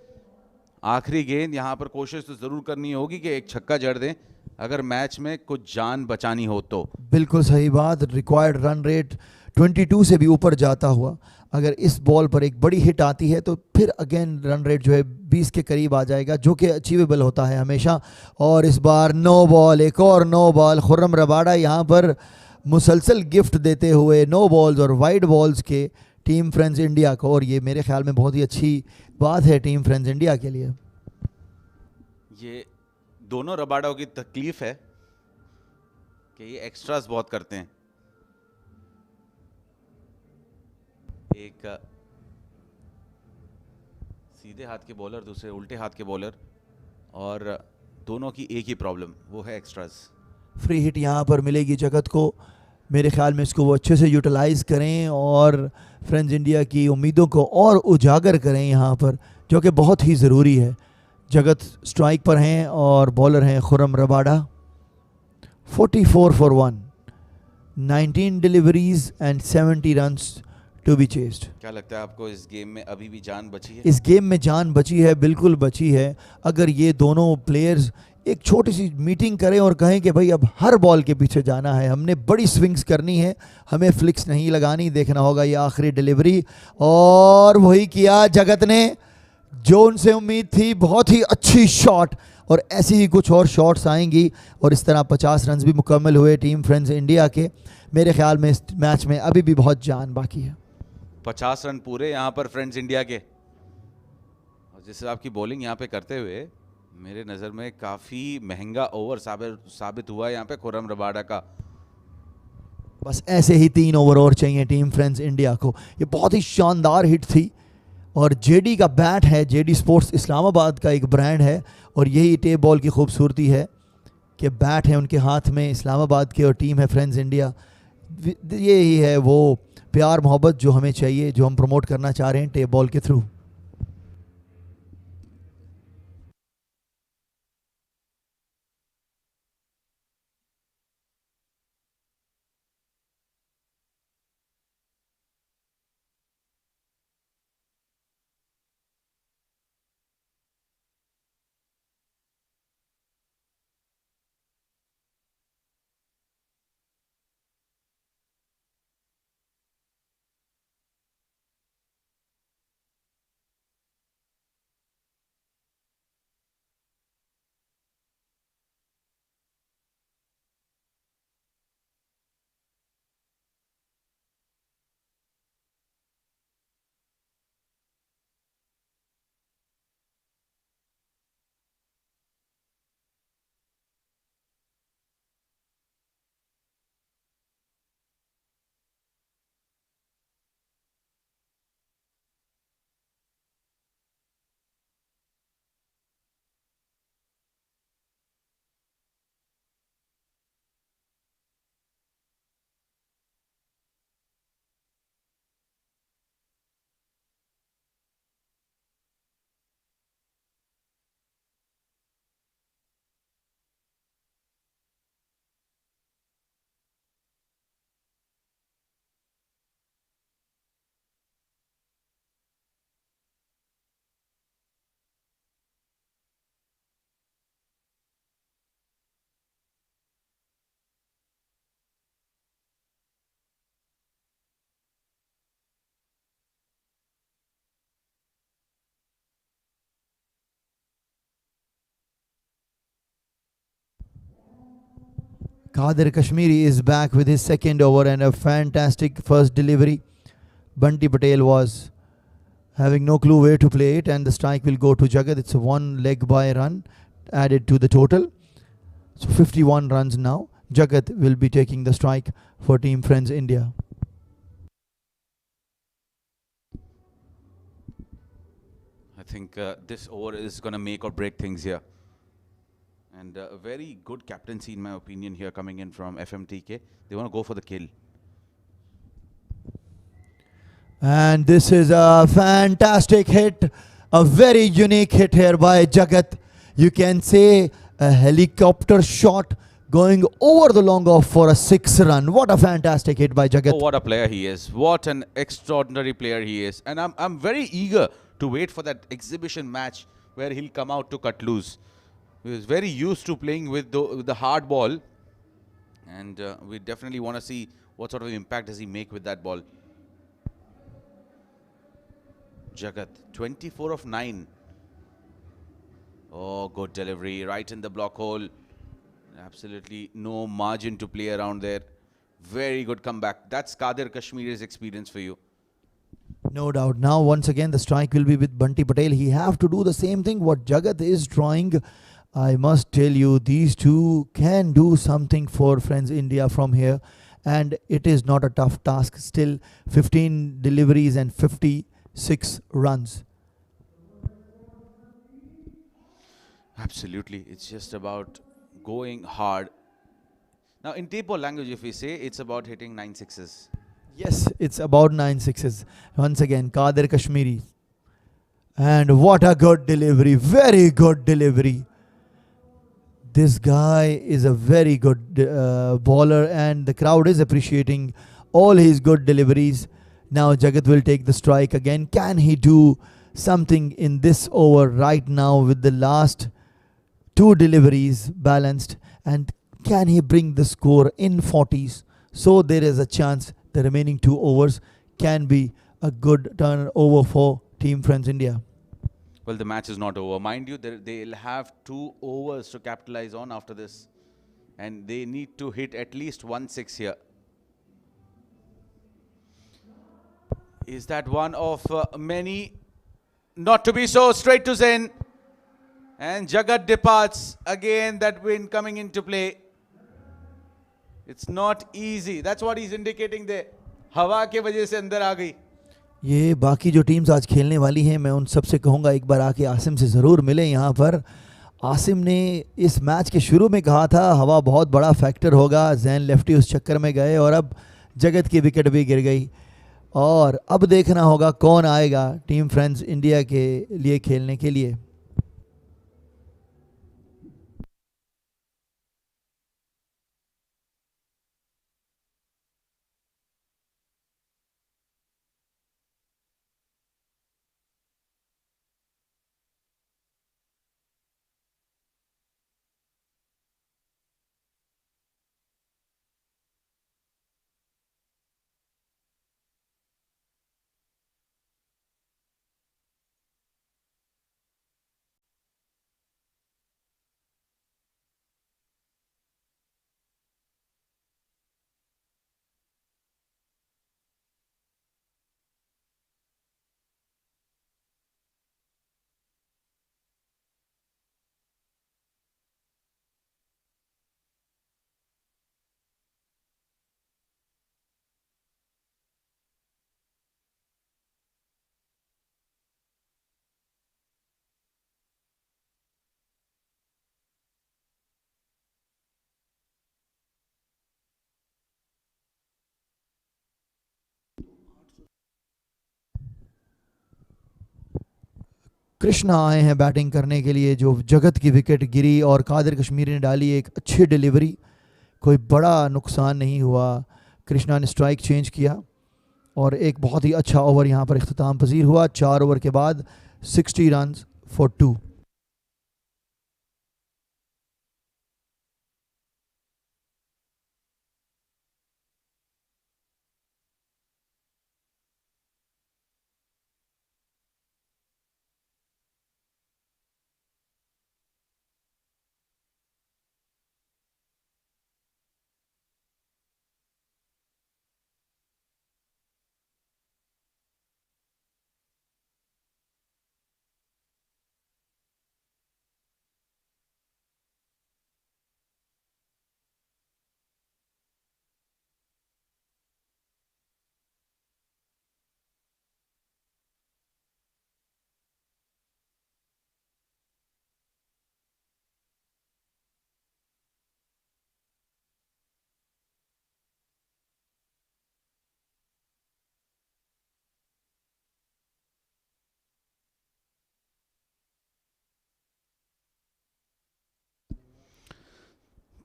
आखिरी गेंद, यहाँ पर कोशिश तो ज़रूर करनी होगी कि एक छक्का जड़ दें अगर मैच में कुछ जान बचानी हो तो। बिल्कुल सही बात। रिक्वायर्ड रन रेट 22 से भी ऊपर जाता हुआ अगर इस बॉल पर एक बड़ी हिट आती है तो फिर अगेन रन रेट जो है 20 के करीब आ जाएगा, जो कि अचीवेबल होता है हमेशा। और इस बार नो बॉल, एक और नो बॉल। खुर्रम रबाड़ा यहाँ पर मुसलसल गिफ्ट देते हुए नो बॉल्स और वाइड बॉल्स के टीम फ्रेंड्स इंडिया को, और ये मेरे ख्याल में बहुत ही अच्छी बात है टीम फ्रेंड्स इंडिया के लिए। ये दोनों रबाड़ों की तकलीफ है कि ये एक्स्ट्रास बहुत करते हैं। एक सीधे हाथ के बॉलर, दूसरे उल्टे हाथ के बॉलर, और दोनों की एक ही प्रॉब्लम, वो है एक्स्ट्रास। फ्री हिट यहाँ पर मिलेगी जगत को। मेरे ख्याल में इसको वो अच्छे से यूटिलाइज़ करें और फ्रेंड्स इंडिया की उम्मीदों को और उजागर करें यहाँ पर, जो कि बहुत ही ज़रूरी है। जगत स्ट्राइक पर हैं और बॉलर हैं Khurram Rabada. 44 for 1, 19 deliveries and 70 runs to be chased. क्या लगता है आपको इस गेम में अभी भी जान बची है? इस गेम में जान बची है, बिल्कुल बची है। अगर ये दोनों प्लेयर्स एक छोटी सी मीटिंग करें और कहें कि भाई अब हर बॉल के पीछे जाना है, हमने बड़ी स्विंग्स करनी है, हमें फ्लिक्स नहीं लगानी। देखना होगा ये आखिरी डिलीवरी, और वही किया जगत ने जो उनसे उम्मीद थी। बहुत ही अच्छी शॉट, और ऐसी ही कुछ और शॉट्स आएंगी, और इस तरह 50 रन भी मुकम्मल हुए टीम फ्रेंड्स इंडिया के। मेरे ख्याल में इस मैच में अभी भी बहुत जान बाकी है। 50 रन पूरे यहाँ पर फ्रेंड्स इंडिया के, और जैसे आपकी बॉलिंग यहाँ पे करते हुए मेरे नज़र में काफ़ी महंगा ओवर साबित हुआ है यहाँ पे खुर्रम रबाडा का। बस ऐसे ही 3 ओवर और चाहिए टीम फ्रेंड्स इंडिया को। ये बहुत ही शानदार हिट थी और जेडी का बैट है, जेडी स्पोर्ट्स इस्लामाबाद का एक ब्रांड है और यही टेप बॉल की खूबसूरती है कि बैट है उनके हाथ में, इस्लामाबाद की, और टीम है फ्रेंड्स इंडिया। यही है वो प्यार मोहब्बत जो हमें चाहिए, जो हम प्रमोट करना चाह रहे हैं टेप बॉल के through. Qadir Kashmiri is back with his second over and a fantastic first delivery. Bunty Patel was having no clue where to play it, and the strike will go to Jagat. It's a one leg by run added to the total. So 51 runs now. Jagat will be taking the strike for Team Friends India. I think this over is going to make or break things here. And a very good captaincy, in my opinion, here coming in from FMTK. They want to go for the kill. And this is a fantastic hit, a very unique hit here by Jagat. You can say a helicopter shot going over the long off for a 6-run. What a fantastic hit by Jagat. Oh, what a player he is. What an extraordinary player he is. And I'm very eager to wait for that exhibition match where he'll come out to cut loose. He was very used to playing with the hard ball. And we definitely want to see what sort of impact does he make with that ball. Jagat, 24 of 9. Oh, good delivery. Right in the block hole. Absolutely no margin to play around there. Very good comeback. That's Qadir Kashmiri's experience for you. No doubt. Now, once again, the strike will be with Bunty Patel. He have to do the same thing what Jagat is trying. I must tell you, these two can do something for Friends India from here. And it is not a tough task. Still 15 deliveries and 56 runs. Absolutely. It's just about going hard. Now, in tape ball language, if we say, it's about hitting 9 sixes. Yes, it's about 9 sixes. Once again, Qadir Kashmiri. And what a good delivery. Very good delivery. This guy is a very good bowler, and the crowd is appreciating all his good deliveries. Now Jagat will take the strike again. Can he do something in this over right now with the last 2 deliveries balanced? And can he bring the score in 40s? So there is a chance the remaining 2 overs can be a good turnover for Team Friends India. Well, the match is not over. Mind you, they'll have 2 overs to capitalize on after this. And they need to hit at least 1 6 here. Is that one of many Not to be so. Straight to Zen. And Jagat departs. Again, that wind coming into play. It's not easy. That's what he's indicating there. हवा के वजह से अंदर आ गई. ये बाकी जो teams आज खेलने वाली हैं, मैं उन सबसे कहूँगा एक बार आके आसिम से ज़रूर मिलें यहाँ पर. आसिम ने इस मैच के शुरू में कहा था हवा बहुत बड़ा फैक्टर होगा. जैन लेफ्टी उस चक्कर में गए और अब जगत की विकेट भी गिर गई. और अब देखना होगा कौन आएगा टीम फ्रेंड्स इंडिया के लिए खेलने के लिए. कृष्णा आए हैं बैटिंग करने के लिए. जो जगत की विकेट गिरी और कादिर कश्मीरी ने डाली एक अच्छी डिलीवरी. कोई बड़ा नुकसान नहीं हुआ. कृष्णा ने स्ट्राइक चेंज किया और एक बहुत ही अच्छा ओवर यहाँ पर इख्तिताम पजीर हुआ. 4 ओवर के बाद 60 run for 2.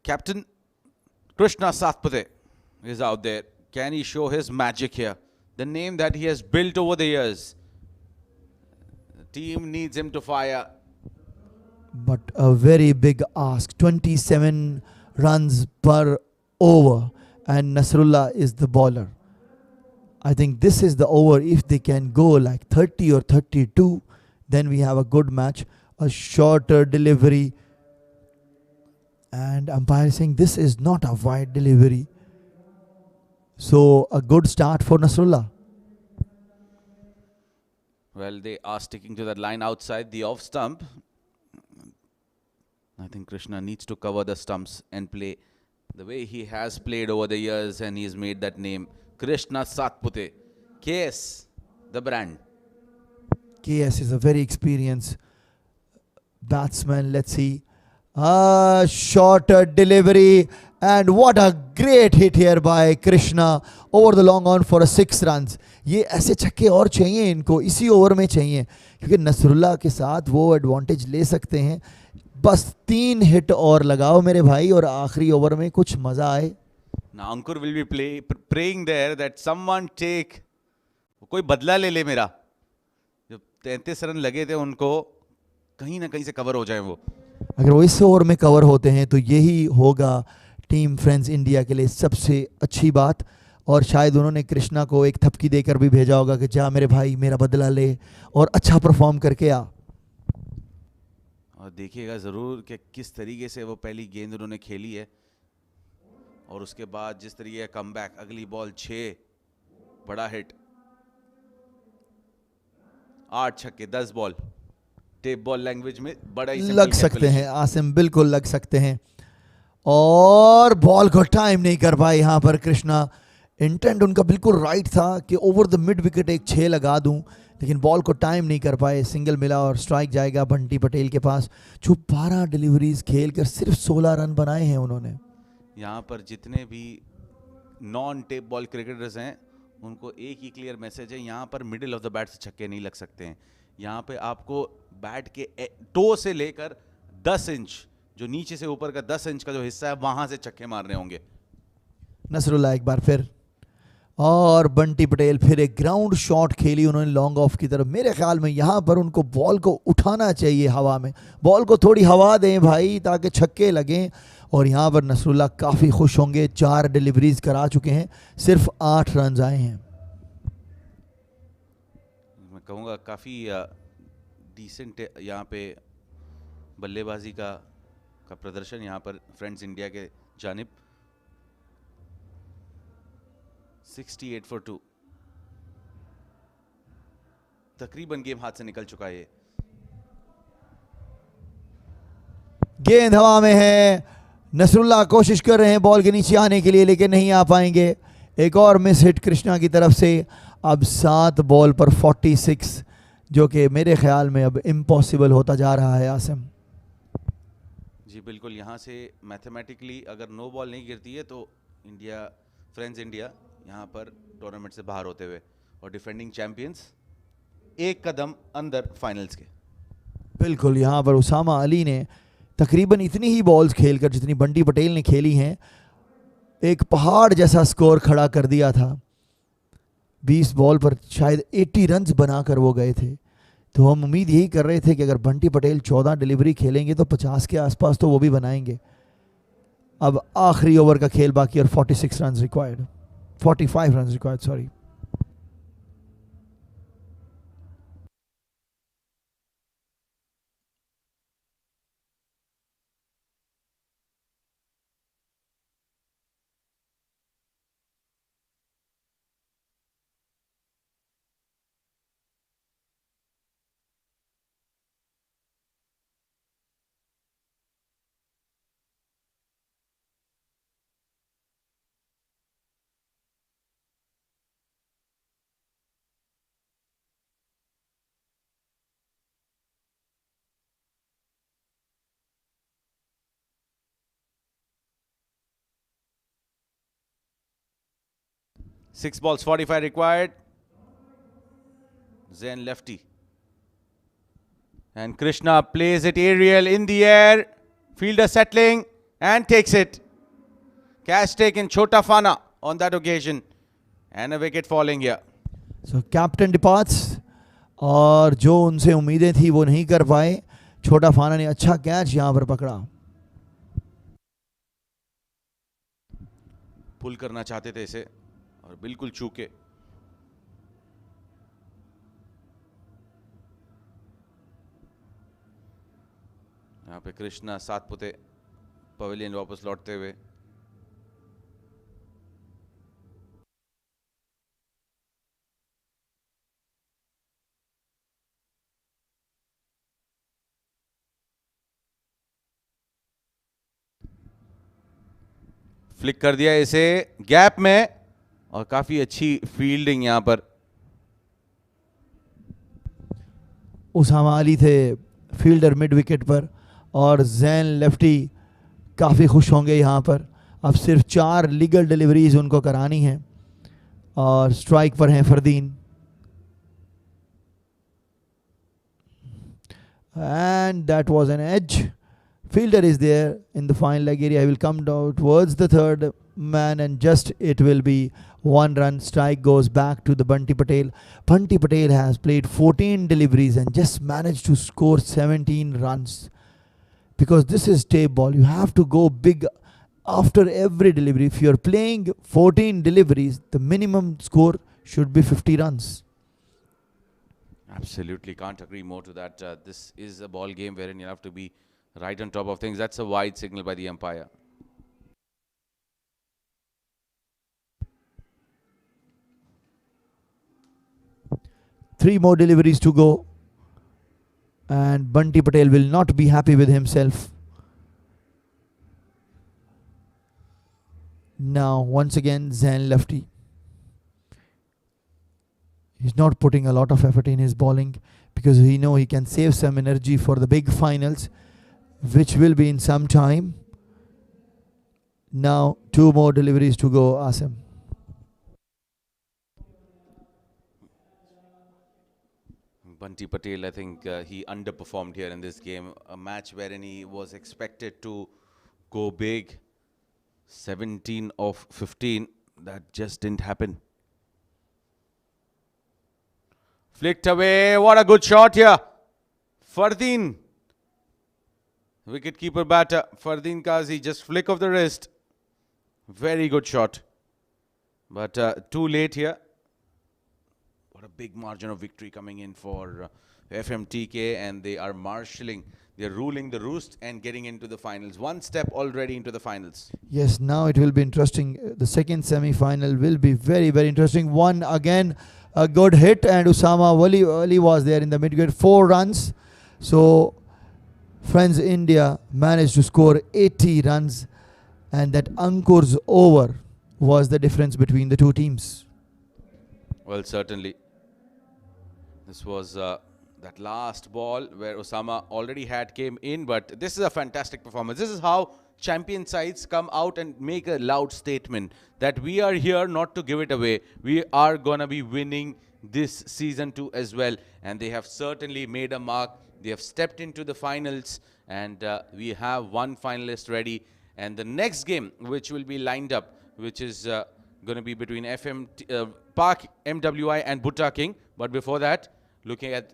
Captain Krishna Satpathe is out there. Can he show his magic here? The name that he has built over the years. The team needs him to fire. But a very big ask. 27 runs per over. And Nasrullah is the bowler. I think this is the over. If they can go like 30 or 32, then we have a good match. A shorter delivery. And umpire saying this is not a wide delivery. So a good start for Nasrullah. Well, they are sticking to that line outside the off stump. I think Krishna needs to cover the stumps and play the way he has played over the years, and he's made that name. Krishna Satpathe. KS, the brand. KS is a very experienced batsman. Let's see. Shorter delivery. And what a great hit here by Krishna over the long on for a 6 runs. ये ऐसे छक्के और चाहिए इनको, इसी over में चाहिए, क्योंकि नसरुल्लाह के साथ वो एडवांटेज ले सकते हैं. बस 3 हिट और लगाओ मेरे भाई और आखिरी ओवर में कुछ मजा आए. Now Ankur will be praying there that someone take, कोई बदला ले ले मेरा. जब 33 रन लगे थे उनको, कहीं ना कहीं से कवर हो जाए वो. अगर वो इस ओवर में कवर होते हैं तो यही होगा टीम फ्रेंड्स इंडिया के लिए सबसे अच्छी बात. और शायद उन्होंने कृष्णा को एक थपकी देकर भी भेजा होगा कि जा मेरे भाई मेरा बदला ले और अच्छा परफॉर्म करके आ. और देखिएगा ज़रूर कि किस तरीके से वो पहली गेंद उन्होंने खेली है और उसके बाद जिस तरीके का कमबैक. अगली बॉल 6, बड़ा हिट. 8 छक्के 10 बॉल, टेप बॉल लैंग्वेज में बड़ा ही लग सकते हैं आसिम, बिल्कुल लग सकते हैं। और बॉल को टाइम नहीं कर पाए यहाँ पर कृष्णा। इंटेंट उनका बिल्कुल राइट था कि ओवर द मिड विकेट एक 6 लगा दूं, लेकिन बॉल को टाइम नहीं कर पाए। सिंगल मिला और स्ट्राइक जाएगा बंटी पटेल के पास, जो 12 डिलीवरीज खेलकर सिर्फ 16 रन बनाए हैं उन्होंने। यहाँ पर जितने भी नॉन टेप बॉल क्रिकेटर्स हैं उनको एक ही क्लियर मैसेज है, यहाँ पर मिडिल ऑफ द बैट से छक्के नहीं लग सकते हैं। यहाँ पे आपको बैट के टो से लेकर 10 इंच, जो नीचे से ऊपर का 10 इंच का जो हिस्सा है, वहां से छक्के मारने होंगे। नसरुल्लाह एक बार फिर, और बंटी पटेल फिर एक ग्राउंड शॉट खेली उन्होंने लॉन्ग ऑफ की तरफ। मेरे ख्याल में यहाँ पर उनको बॉल को उठाना चाहिए हवा में, बॉल को थोड़ी हवा दें भाई ताकि छक्के लगें। और यहाँ पर नसरुल्लाह काफ़ी खुश होंगे, 4 डिलीवरीज करा चुके हैं, सिर्फ 8 रन आए हैं। मैं कहूँगा काफ़ी डिसेंट यहाँ पे बल्लेबाजी का प्रदर्शन यहाँ पर फ्रेंड्स इंडिया के जानिब। 68 for 2, तकरीबन गेम हाथ से निकल चुका है। गेंद हवा में है, नसरुल्लाह कोशिश कर रहे हैं बॉल के नीचे आने के लिए, लेकिन नहीं आ पाएंगे। एक और मिस हिट कृष्णा की तरफ से। अब 7 बॉल पर 46, जो कि मेरे ख्याल में अब इम्पॉसिबल होता जा रहा है आसिम। जी बिल्कुल, यहाँ से मैथमेटिकली अगर नो बॉल नहीं गिरती है तो इंडिया, फ्रेंड्स इंडिया यहाँ पर टूर्नामेंट से बाहर होते हुए, और डिफेंडिंग चैंपियंस एक कदम अंदर फाइनल्स के। बिल्कुल, यहाँ पर उसामा अली ने तकरीबन इतनी ही बॉल्स खेलकर जितनी बंटी पटेल ने खेली हैं, एक पहाड़ जैसा स्कोर खड़ा कर दिया था। 20 बॉल पर शायद 80 रन्स बनाकर वो गए थे। तो हम उम्मीद यही कर रहे थे कि अगर बंटी पटेल 14 डिलीवरी खेलेंगे तो 50 के आसपास तो वो भी बनाएंगे। अब आखिरी ओवर का खेल बाकी और 46 run required, 45 run required, sorry. Six balls, 45 required. Zen lefty. And Krishna plays it aerial in the air. Fielder settling and takes it. Catch taken, Chota Fana on that occasion. And a wicket falling here. So captain departs. और जो उनसे उम्मीदें थी वो नहीं कर पाए। छोटा फाना ने अच्छा कैच यहाँ पर पकड़ा। पुल करना चाहते थे इसे और बिल्कुल चूके। यहाँ पे कृष्णा सात पुते पवेलियन वापस लौटते हुए। फ्लिक कर दिया इसे गैप में और काफी अच्छी फील्डिंग यहां पर। उसामा अली थे फील्डर मिड विकेट पर और जैन लेफ्टी काफ़ी खुश होंगे यहाँ पर। अब सिर्फ 4 लीगल डिलीवरीज उनको करानी है और स्ट्राइक पर हैं Fardeen. And that was an edge. Fielder is there in the fine leg area. He will come down towards the third man and just it will be 1 run. Strike goes back to the Bunty Patel. Bunty Patel has played 14 deliveries and just managed to score 17 runs. Because this is tape ball. You have to go big after every delivery. If you're playing 14 deliveries, the minimum score should be 50 runs. Absolutely, can't agree more to that. This is a ball game wherein you have to be right on top of things. That's a wide signal by the umpire. 3 more deliveries to go. And Bunty Patel will not be happy with himself. Now, once again, Lefty. He's not putting a lot of effort in his bowling because he knows he can save some energy for the big finals, which will be in some time. Now, 2 more deliveries to go, Asim. Bunty Patel, I think he underperformed here in this game. A match wherein he was expected to go big. 17 of 15. That just didn't happen. Flicked away. What a good shot here. Fardeen. Wicketkeeper batter. Fardeen Qazi. Just flick of the wrist. Very good shot. But too late here. What a big margin of victory coming in for FMTK. And they are marshalling. They're ruling the roost and getting into the finals. 1 step already into the finals. Yes, now it will be interesting. The second semi-final will be very, very interesting. One again. A good hit, and Usama early was there in the mid-wicket. 4 runs. So, friends, India managed to score 80 runs, and that Ankur's over was the difference between the 2 teams. Well, certainly. This was that last ball where Usama already had came in, but this is a fantastic performance. This is how champion sides come out and make a loud statement that we are here not to give it away. We are going to be winning this season too as well. And they have certainly made a mark. They have stepped into the finals, and we have 1 finalist ready. And the next game, which will be lined up, which is going to be between Park MWI and Butta King. But before that, looking at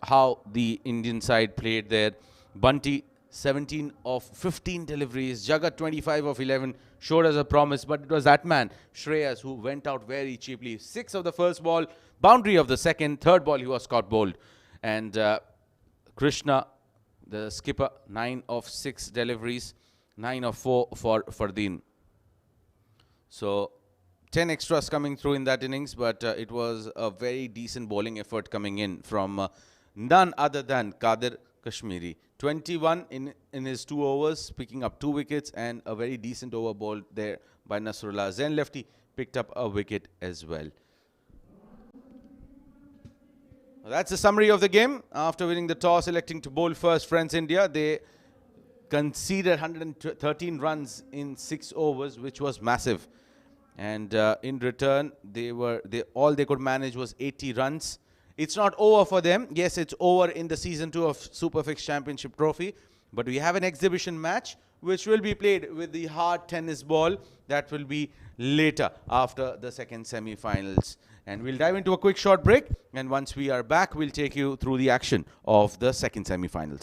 how the Indian side played there. Bunty, 17 of 15 deliveries. Jagat, 25 of 11, showed us a promise. But it was that man, Shreyas, who went out very cheaply. 6 of the first ball, boundary of the second. Third ball, he was caught bowled. And Krishna, the skipper, 9 of 6 deliveries. 9 of 4 for Fardeen. So 10 extras coming through in that innings, but it was a very decent bowling effort coming in from none other than Qadir Kashmiri. 21 in his 2 overs, picking up 2 wickets, and a very decent over bowled there by Nasrullah. Lefty picked up a wicket as well. That's the summary of the game. After winning the toss, electing to bowl first, friends India, they conceded 113 runs in 6 overs, which was massive. And in return, all they could manage was 80 runs. It's not over for them. Yes, it's over in the season 2 of SuperFix Championship Trophy. But we have an exhibition match which will be played with the hard tennis ball. That will be later after the second semi-finals. And we'll dive into a quick short break. And once we are back, we'll take you through the action of the second semi-finals.